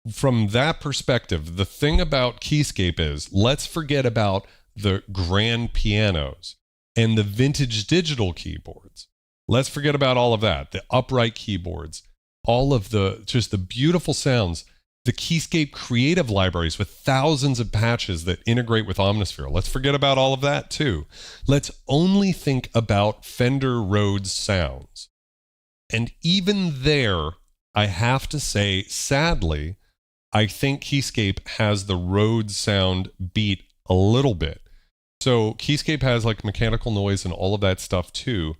from that perspective, the thing about Keyscape is, let's forget about the grand pianos and the vintage digital keyboards. Let's forget about all of that, the upright keyboards, all of just the beautiful sounds, the Keyscape creative libraries with thousands of patches that integrate with Omnisphere. Let's forget about all of that too. Let's only think about Fender Rhodes sounds. And even there, I have to say, sadly, I think Keyscape has the Rhodes sound beat a little bit. So Keyscape has like mechanical noise and all of that stuff too,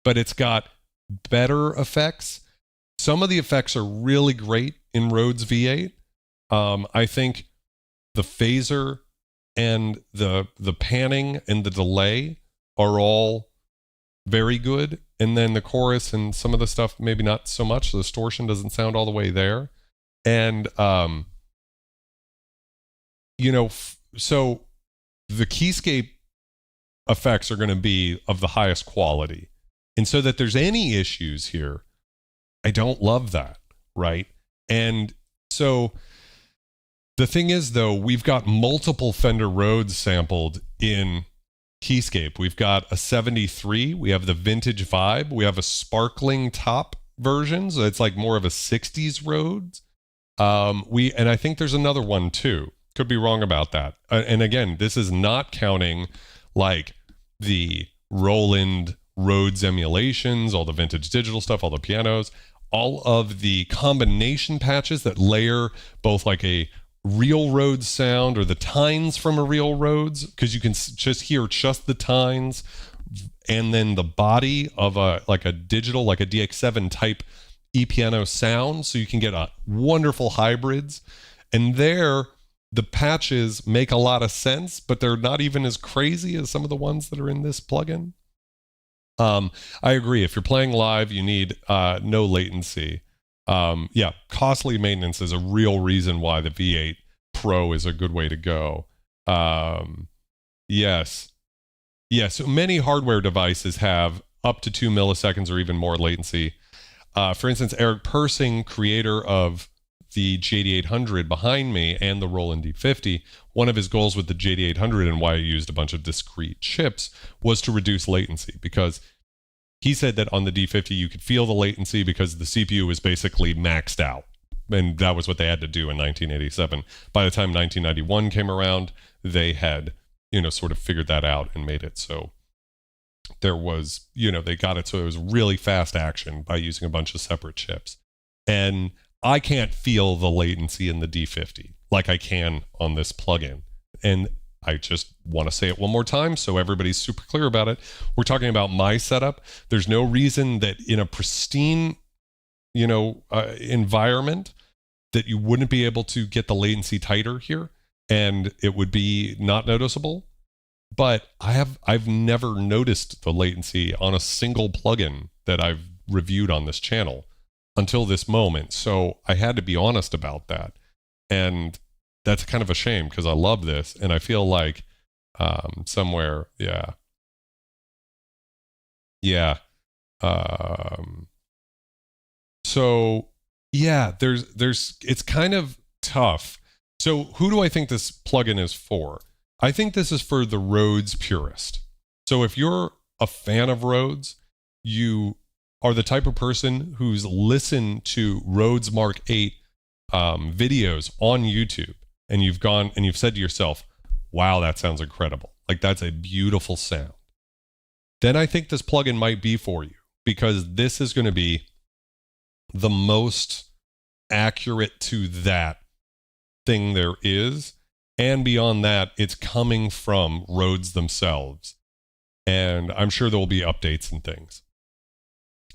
but it's got better effects. Some of the effects are really great in Rhodes V8. I think the phaser and the panning and the delay are all very good. And then the chorus and some of the stuff, maybe not so much. The distortion doesn't sound all the way there. And, so the Keyscape effects are going to be of the highest quality. And so that there's any issues here, I don't love that, right? And so the thing is, though, we've got multiple Fender Rhodes sampled in Keyscape. We've got a 73, we have the vintage vibe, we have a sparkling top version, so it's like more of a 60s Rhodes. And I think there's another one too. Could be wrong about that. And again, this is not counting like the Roland Rhodes emulations, all the vintage digital stuff, all the pianos, all of the combination patches that layer both like a real Rhodes sound or the tines from a real Rhodes, because you can just hear just the tines and then the body of a digital, like a DX7 type e-piano sound, so you can get a wonderful hybrids. And there, the patches make a lot of sense, but they're not even as crazy as some of the ones that are in this plugin. I agree. If you're playing live, you need no latency. Yeah, costly maintenance is a real reason why the V8 Pro is a good way to go. Yes. So many hardware devices have up to 2 milliseconds or even more latency. For instance, Eric Persing, creator of the JD800 behind me and the Roland D50, one of his goals with the JD800 and why he used a bunch of discrete chips was to reduce latency, because he said that on the D50 you could feel the latency because the CPU was basically maxed out. And that was what they had to do in 1987. By the time 1991 came around, they had, sort of figured that out and made it so there was, they got it so it was really fast action by using a bunch of separate chips. And I can't feel the latency in the D50 like I can on this plugin. And I just want to say it one more time so everybody's super clear about it. We're talking about my setup. There's no reason that in a pristine, environment that you wouldn't be able to get the latency tighter here and it would be not noticeable. But I've never noticed the latency on a single plugin that I've reviewed on this channel until this moment. So I had to be honest about that. And that's kind of a shame because I love this. And I feel like somewhere, yeah. So yeah, it's kind of tough. So who do I think this plugin is for? I think this is for the Rhodes purist. So if you're a fan of Rhodes, you are the type of person who's listened to Rhodes Mark 8 videos on YouTube, and you've gone and you've said to yourself, wow, that sounds incredible. Like, that's a beautiful sound. Then I think this plugin might be for you, because this is going to be the most accurate to that thing there is. And beyond that, it's coming from Rhodes themselves. And I'm sure there will be updates and things.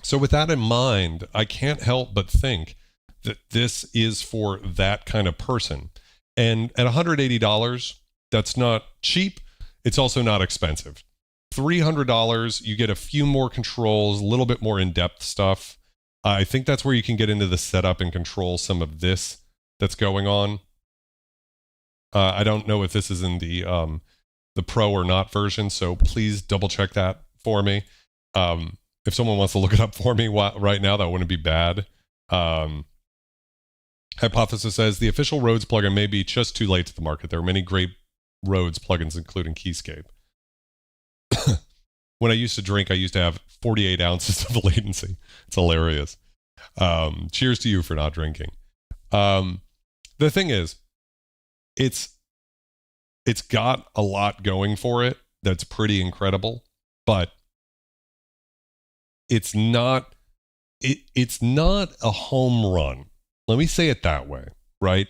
So with that in mind, I can't help but think that this is for that kind of person. And at $180, that's not cheap. It's also not expensive. $300, you get a few more controls, a little bit more in-depth stuff. I think that's where you can get into the setup and control some of this that's going on. I don't know if this is in the Pro or not version, so please double check that for me. If someone wants to look it up for me right now, that wouldn't be bad. Hypothesis says, the official Rhodes plugin may be just too late to the market. There are many great Rhodes plugins, including Keyscape. When I used to drink, I used to have 48 ounces of latency. It's hilarious. Cheers to you for not drinking. The thing is, it's got a lot going for it that's pretty incredible, but it's not a home run. Let me say it that way, right?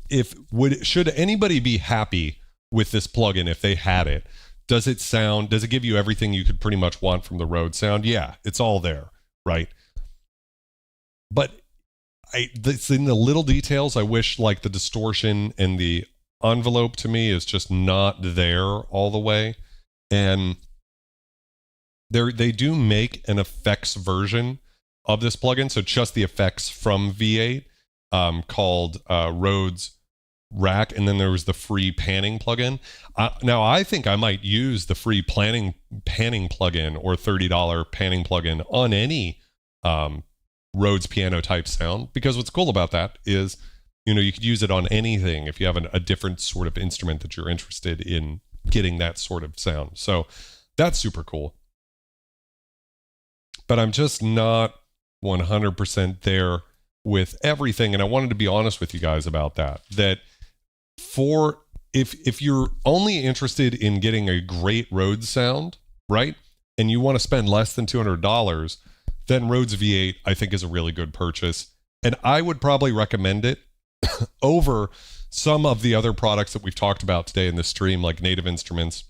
Should anybody be happy with this plugin if they had it? Does it give you everything you could pretty much want from the Rhodes sound? Yeah, it's all there, right? But it's in the little details. I wish, like, the distortion and the envelope to me is just not there all the way. And they do make an effects version of this plugin, so just the effects from V8, called Rhodes Rack, and then there was the free panning plugin. Now I think I might use the free panning plugin or $30 panning plugin on any Rhodes piano type sound, because what's cool about that is, you know, you could use it on anything if you have a different sort of instrument that you're interested in getting that sort of sound. So that's super cool. But I'm just not 100% there with everything. And I wanted to be honest with you guys about that. That for if you're only interested in getting a great Rhodes sound, right, and you want to spend less than $200, then Rhodes V8 I think is a really good purchase. And I would probably recommend it over some of the other products that we've talked about today in this stream, like Native Instruments,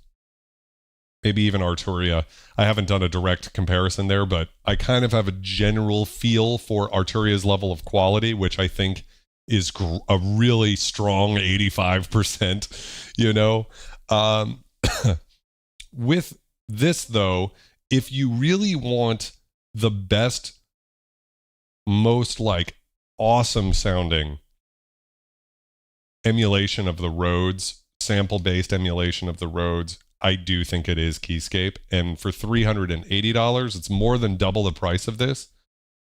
maybe even Arturia. I haven't done a direct comparison there, but I kind of have a general feel for Arturia's level of quality, which I think is a really strong 85%, you know. With this, though, if you really want the best, most like awesome sounding emulation of the Rhodes, sample-based emulation of the Rhodes, I do think it is Keyscape. And for $380, it's more than double the price of this,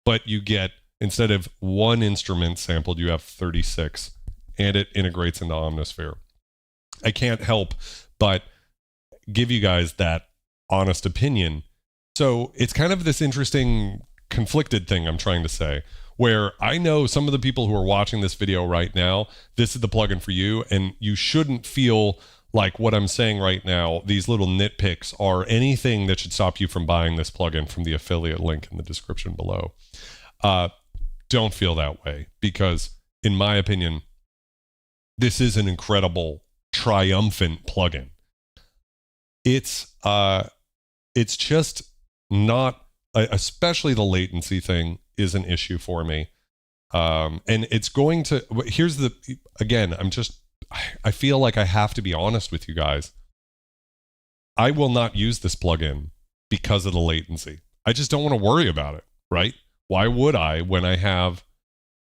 but you get, instead of one instrument sampled, you have 36, and it integrates into Omnisphere. I can't help but give you guys that honest opinion. So it's kind of this interesting conflicted thing I'm trying to say, where I know some of the people who are watching this video right now, this is the plugin for you, and you shouldn't feel like what I'm saying right now, these little nitpicks, are anything that should stop you from buying this plugin from the affiliate link in the description below. Don't feel that way, because in my opinion, this is an incredible, triumphant plugin. It's just not, especially the latency thing is an issue for me. And it's going to, here's the, again, I feel like I have to be honest with you guys. I will not use this plugin because of the latency. I just don't want to worry about it, right? Why would I when I have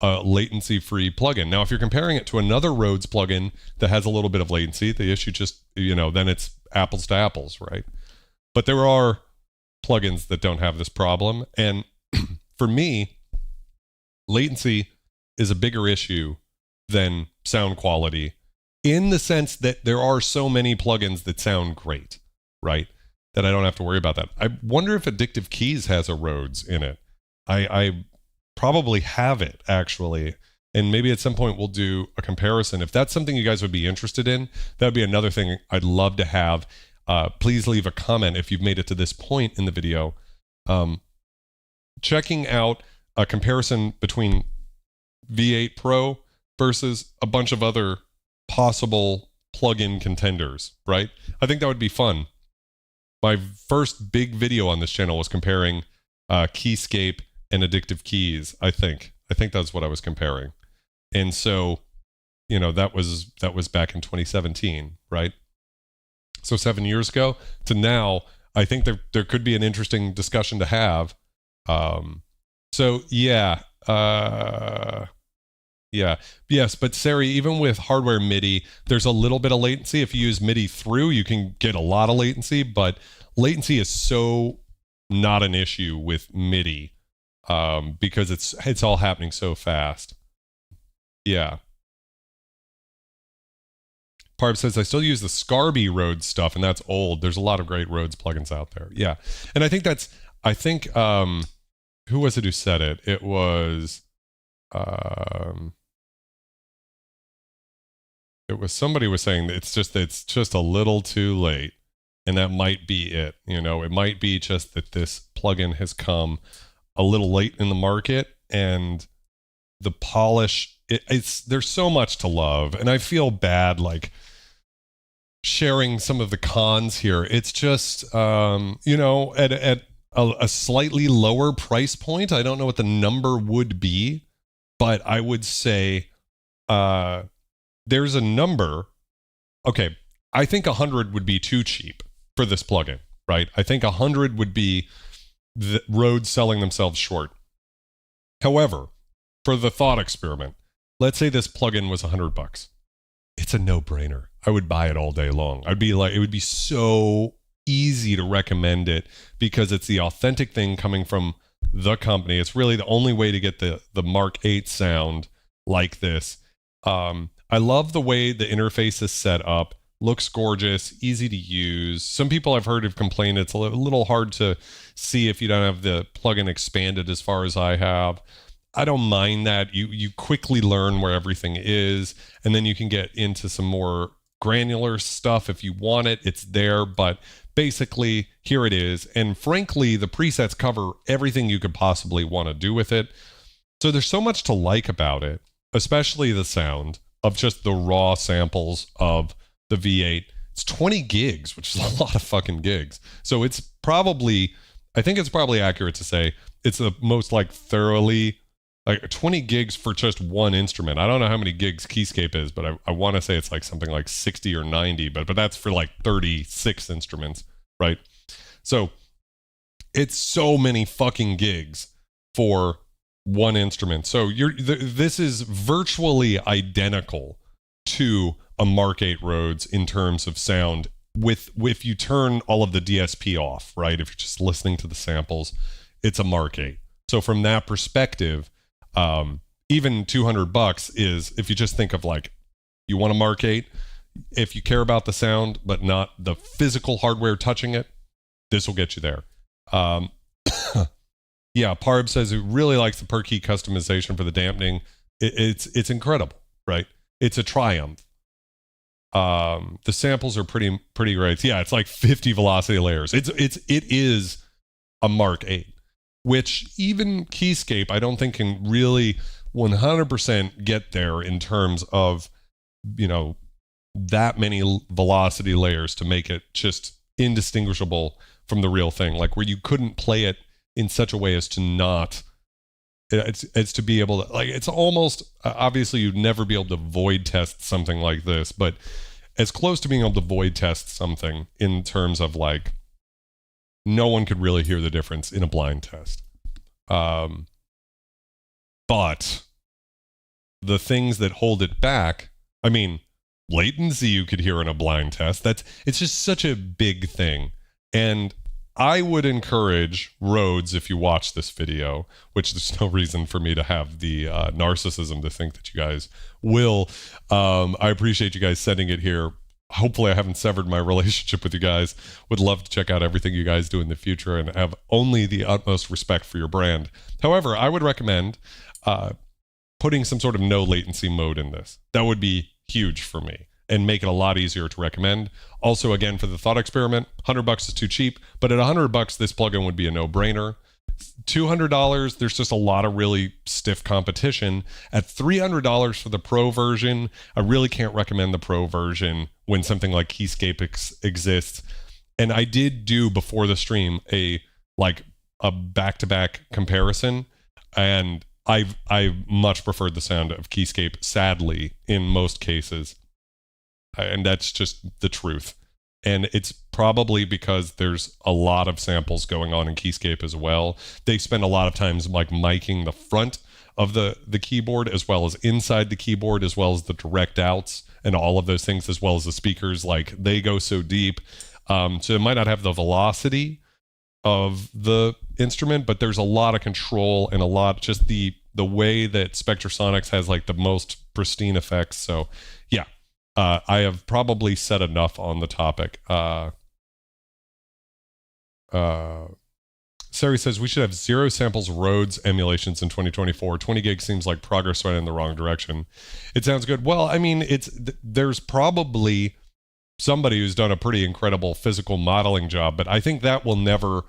a latency-free plugin? Now, if you're comparing it to another Rhodes plugin that has a little bit of latency, the issue just, you know, then it's apples to apples, right? But there are plugins that don't have this problem. And for me, latency is a bigger issue than sound quality, in the sense that there are so many plugins that sound great, right? That I don't have to worry about that. I wonder if Addictive Keys has a Rhodes in it. I probably have it, actually. And maybe at some point we'll do a comparison. If that's something you guys would be interested in, that'd be another thing I'd love to have. Please leave a comment if you've made it to this point in the video. Checking out a comparison between V8 Pro versus a bunch of other possible plugin contenders, right? I think that would be fun. My first big video on this channel was comparing Keyscape and Addictive Keys, I think. I think that's what I was comparing. And so, you know, that was back in 2017, right? So 7 years ago to now, I think there could be an interesting discussion to have. So yeah, yes, but Sari, even with hardware MIDI, there's a little bit of latency. If you use MIDI through, you can get a lot of latency, but latency is so not an issue with MIDI, because it's all happening so fast. Yeah. Parb says, I still use the Scarby Rhodes stuff, and that's old. There's a lot of great Rhodes plugins out there. Yeah. And I think who was it who said it? It was somebody was saying that it's just a little too late, and that might be it. You know, it might be just that this plugin has come a little late in the market, and the polish, there's so much to love, and I feel bad like sharing some of the cons here. It's just you know, at a slightly lower price point, I don't know what the number would be, but I would say there's a number. Okay, I think 100 would be too cheap for this plugin, right? I think 100 would be the Rhodes selling themselves short. However, for the thought experiment, let's say this plugin was $100. It's a no-brainer. I would buy it all day long. I'd be like, it would be so easy to recommend it because it's the authentic thing coming from the company. It's really the only way to get the Mark 8 sound like this. I love the way the interface is set up. Looks gorgeous, easy to use. Some people I've heard have complained it's a little hard to see if you don't have the plugin expanded as far as I have. I don't mind that. You quickly learn where everything is, and then you can get into some more granular stuff if you want it. It's there, but basically here it is. And frankly, the presets cover everything you could possibly want to do with it. So there's so much to like about it, especially the sound of just the raw samples of the V8. It's 20 gigs, which is a lot of fucking gigs. So it's probably, I think it's probably accurate to say it's the most like thoroughly, like 20 gigs for just one instrument. I don't know how many gigs Keyscape is, but I want to say it's like something like 60 or 90, but that's for like 36 instruments, right? So it's so many fucking gigs for one instrument. So this is virtually identical to a Mark 8 Rhodes in terms of sound, with if you turn all of the DSP off, right? If you're just listening to the samples, it's a Mark 8. So from that perspective, even $200 is, if you just think of like, you want a Mark 8, if you care about the sound but not the physical hardware touching it, this will get you there. Yeah, Parb says he really likes the per key customization for the dampening. It's incredible, right? It's a triumph. The samples are pretty great. Yeah, it's like 50 velocity layers. It is a Mark 8, which even Keyscape I don't think can really 100% get there in terms of, you know, that many velocity layers to make it just indistinguishable from the real thing, like where you couldn't play it in such a way as to not, it's to be able to, like, it's almost, obviously you'd never be able to void test something like this, but as close to being able to void test something in terms of like, no one could really hear the difference in a blind test. But the things that hold it back, I mean, latency you could hear in a blind test. It's just such a big thing. And I would encourage Rhodes, if you watch this video, which there's no reason for me to have the narcissism to think that you guys will. I appreciate you guys sending it here. Hopefully I haven't severed my relationship with you guys. Would love to check out everything you guys do in the future and have only the utmost respect for your brand. However, I would recommend putting some sort of no latency mode in this. That would be huge for me and make it a lot easier to recommend. Also, again, for the thought experiment, $100 is too cheap, but at $100, this plugin would be a no-brainer. $200, there's just a lot of really stiff competition. At $300 for the Pro version, I really can't recommend the Pro version when something like Keyscape exists. And I did do, before the stream, a back-to-back comparison, and I much preferred the sound of Keyscape, sadly, in most cases. And that's just the truth. And it's probably because there's a lot of samples going on in Keyscape as well. They spend a lot of times like miking the front of the keyboard, as well as inside the keyboard, as well as the direct outs and all of those things, as well as the speakers. Like, they go so deep. So it might not have the velocity of the instrument, but there's a lot of control and a lot, just the way that Spectrasonics has like the most pristine effects. So yeah. I have probably said enough on the topic. Sari says we should have 0 samples Rhodes emulations in 2024. 20 gigs seems like progress right in the wrong direction. It sounds good. Well, I mean, there's probably somebody who's done a pretty incredible physical modeling job, but I think that will never,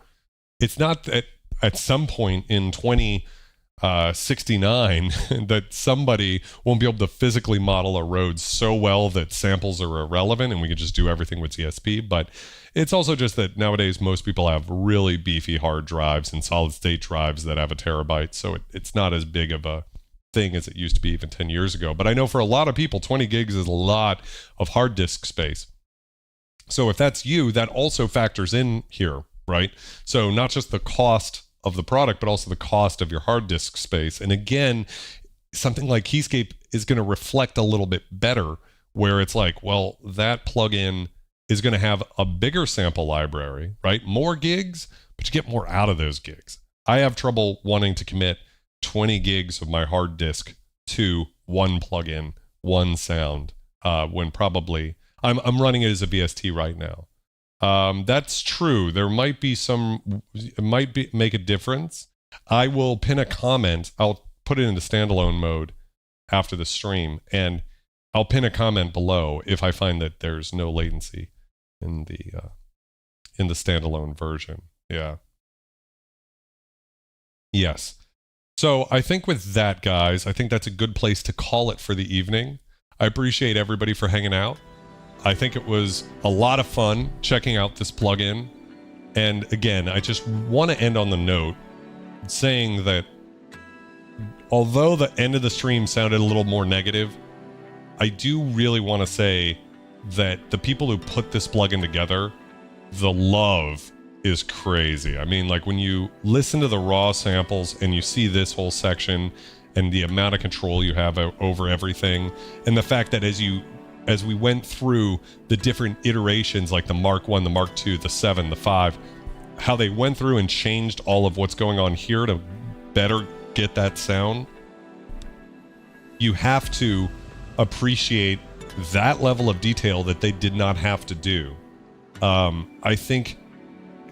it's not that at some point in 2069 that somebody won't be able to physically model a Rhodes so well that samples are irrelevant and we can just do everything with DSP. But it's also just that nowadays most people have really beefy hard drives and solid state drives that have a terabyte, so it's not as big of a thing as it used to be even 10 years ago. But I know for a lot of people 20 gigs is a lot of hard disk space. So if that's you, that also factors in here, right? So not just the cost of the product, but also the cost of your hard disk space. And again, something like Keyscape is going to reflect a little bit better, where it's like, well, that plugin is going to have a bigger sample library, right? More gigs, but you get more out of those gigs. I have trouble wanting to commit 20 gigs of my hard disk to one plugin, one sound, when probably I'm running it as a VST right now. That's true. There might be some, it might be make a difference. I will pin a comment. I'll put it into standalone mode after the stream, and I'll pin a comment below if I find that there's no latency in the standalone version. Yeah. Yes. So I think with that, guys, I think that's a good place to call it for the evening. I appreciate everybody for hanging out. I think it was a lot of fun checking out this plugin. And again, I just want to end on the note saying that although the end of the stream sounded a little more negative, I do really want to say that the people who put this plugin together, the love is crazy. I mean, like when you listen to the raw samples and you see this whole section and the amount of control you have over everything, and the fact that as we went through the different iterations, like the Mark 1, the Mark 2, the 7, the 5, how they went through and changed all of what's going on here to better get that sound, you have to appreciate that level of detail that they did not have to do. I think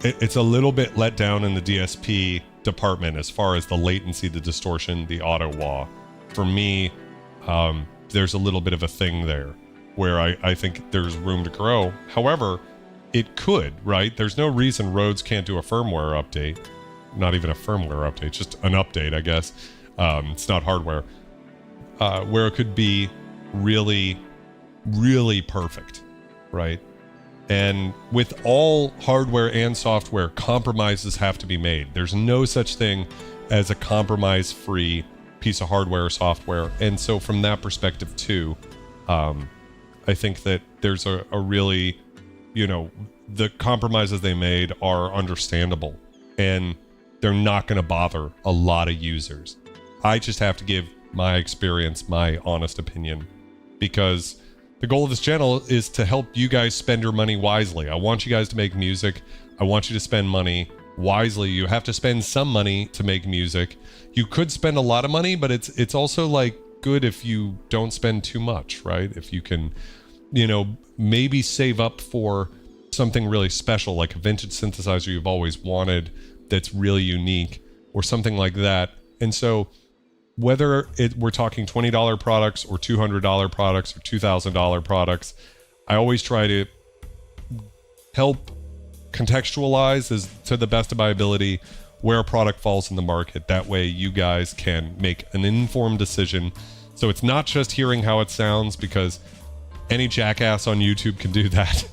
it's a little bit let down in the DSP department as far as the latency, the distortion, the auto wah. For me, there's a little bit of a thing there where I think there's room to grow. However, it could, right? There's no reason Rhodes can't do a firmware update. Not even a firmware update, just an update, I guess. It's not hardware. Where it could be really, really perfect, right? And with all hardware and software, compromises have to be made. There's no such thing as a compromise-free piece of hardware or software. And so from that perspective too, I think that there's a really, the compromises they made are understandable, and they're not going to bother a lot of users. I just have to give my experience, my honest opinion, because the goal of this channel is to help you guys spend your money wisely. I want you guys to make music. I want you to spend money wisely. You have to spend some money to make music. You could spend a lot of money, but it's also like good if you don't spend too much, right? If you can, maybe save up for something really special, like a vintage synthesizer you've always wanted that's really unique, or something like that. And so whether we're talking $20 products or $200 products or $2,000 products, I always try to help contextualize as to the best of my ability where a product falls in the market. That way you guys can make an informed decision. So it's not just hearing how it sounds, because any jackass on YouTube can do that.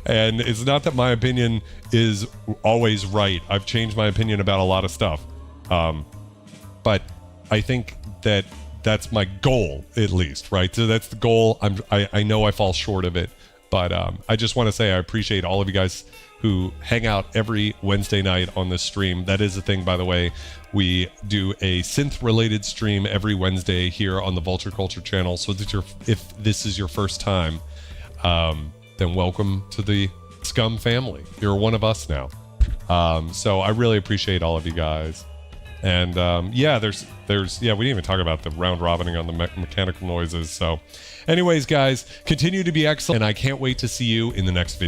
And it's not that my opinion is always right. I've changed my opinion about a lot of stuff. But I think that that's my goal, at least, right? So that's the goal. I know I fall short of it, but I just want to say I appreciate all of you guys who hang out every Wednesday night on this stream. That is a thing, by the way. We do a synth-related stream every Wednesday here on the Vulture Culture channel. So that if this is your first time, then welcome to the Scum family. You're one of us now. So I really appreciate all of you guys. And yeah, we didn't even talk about the round robining on the mechanical noises. So anyways, guys, continue to be excellent, and I can't wait to see you in the next video.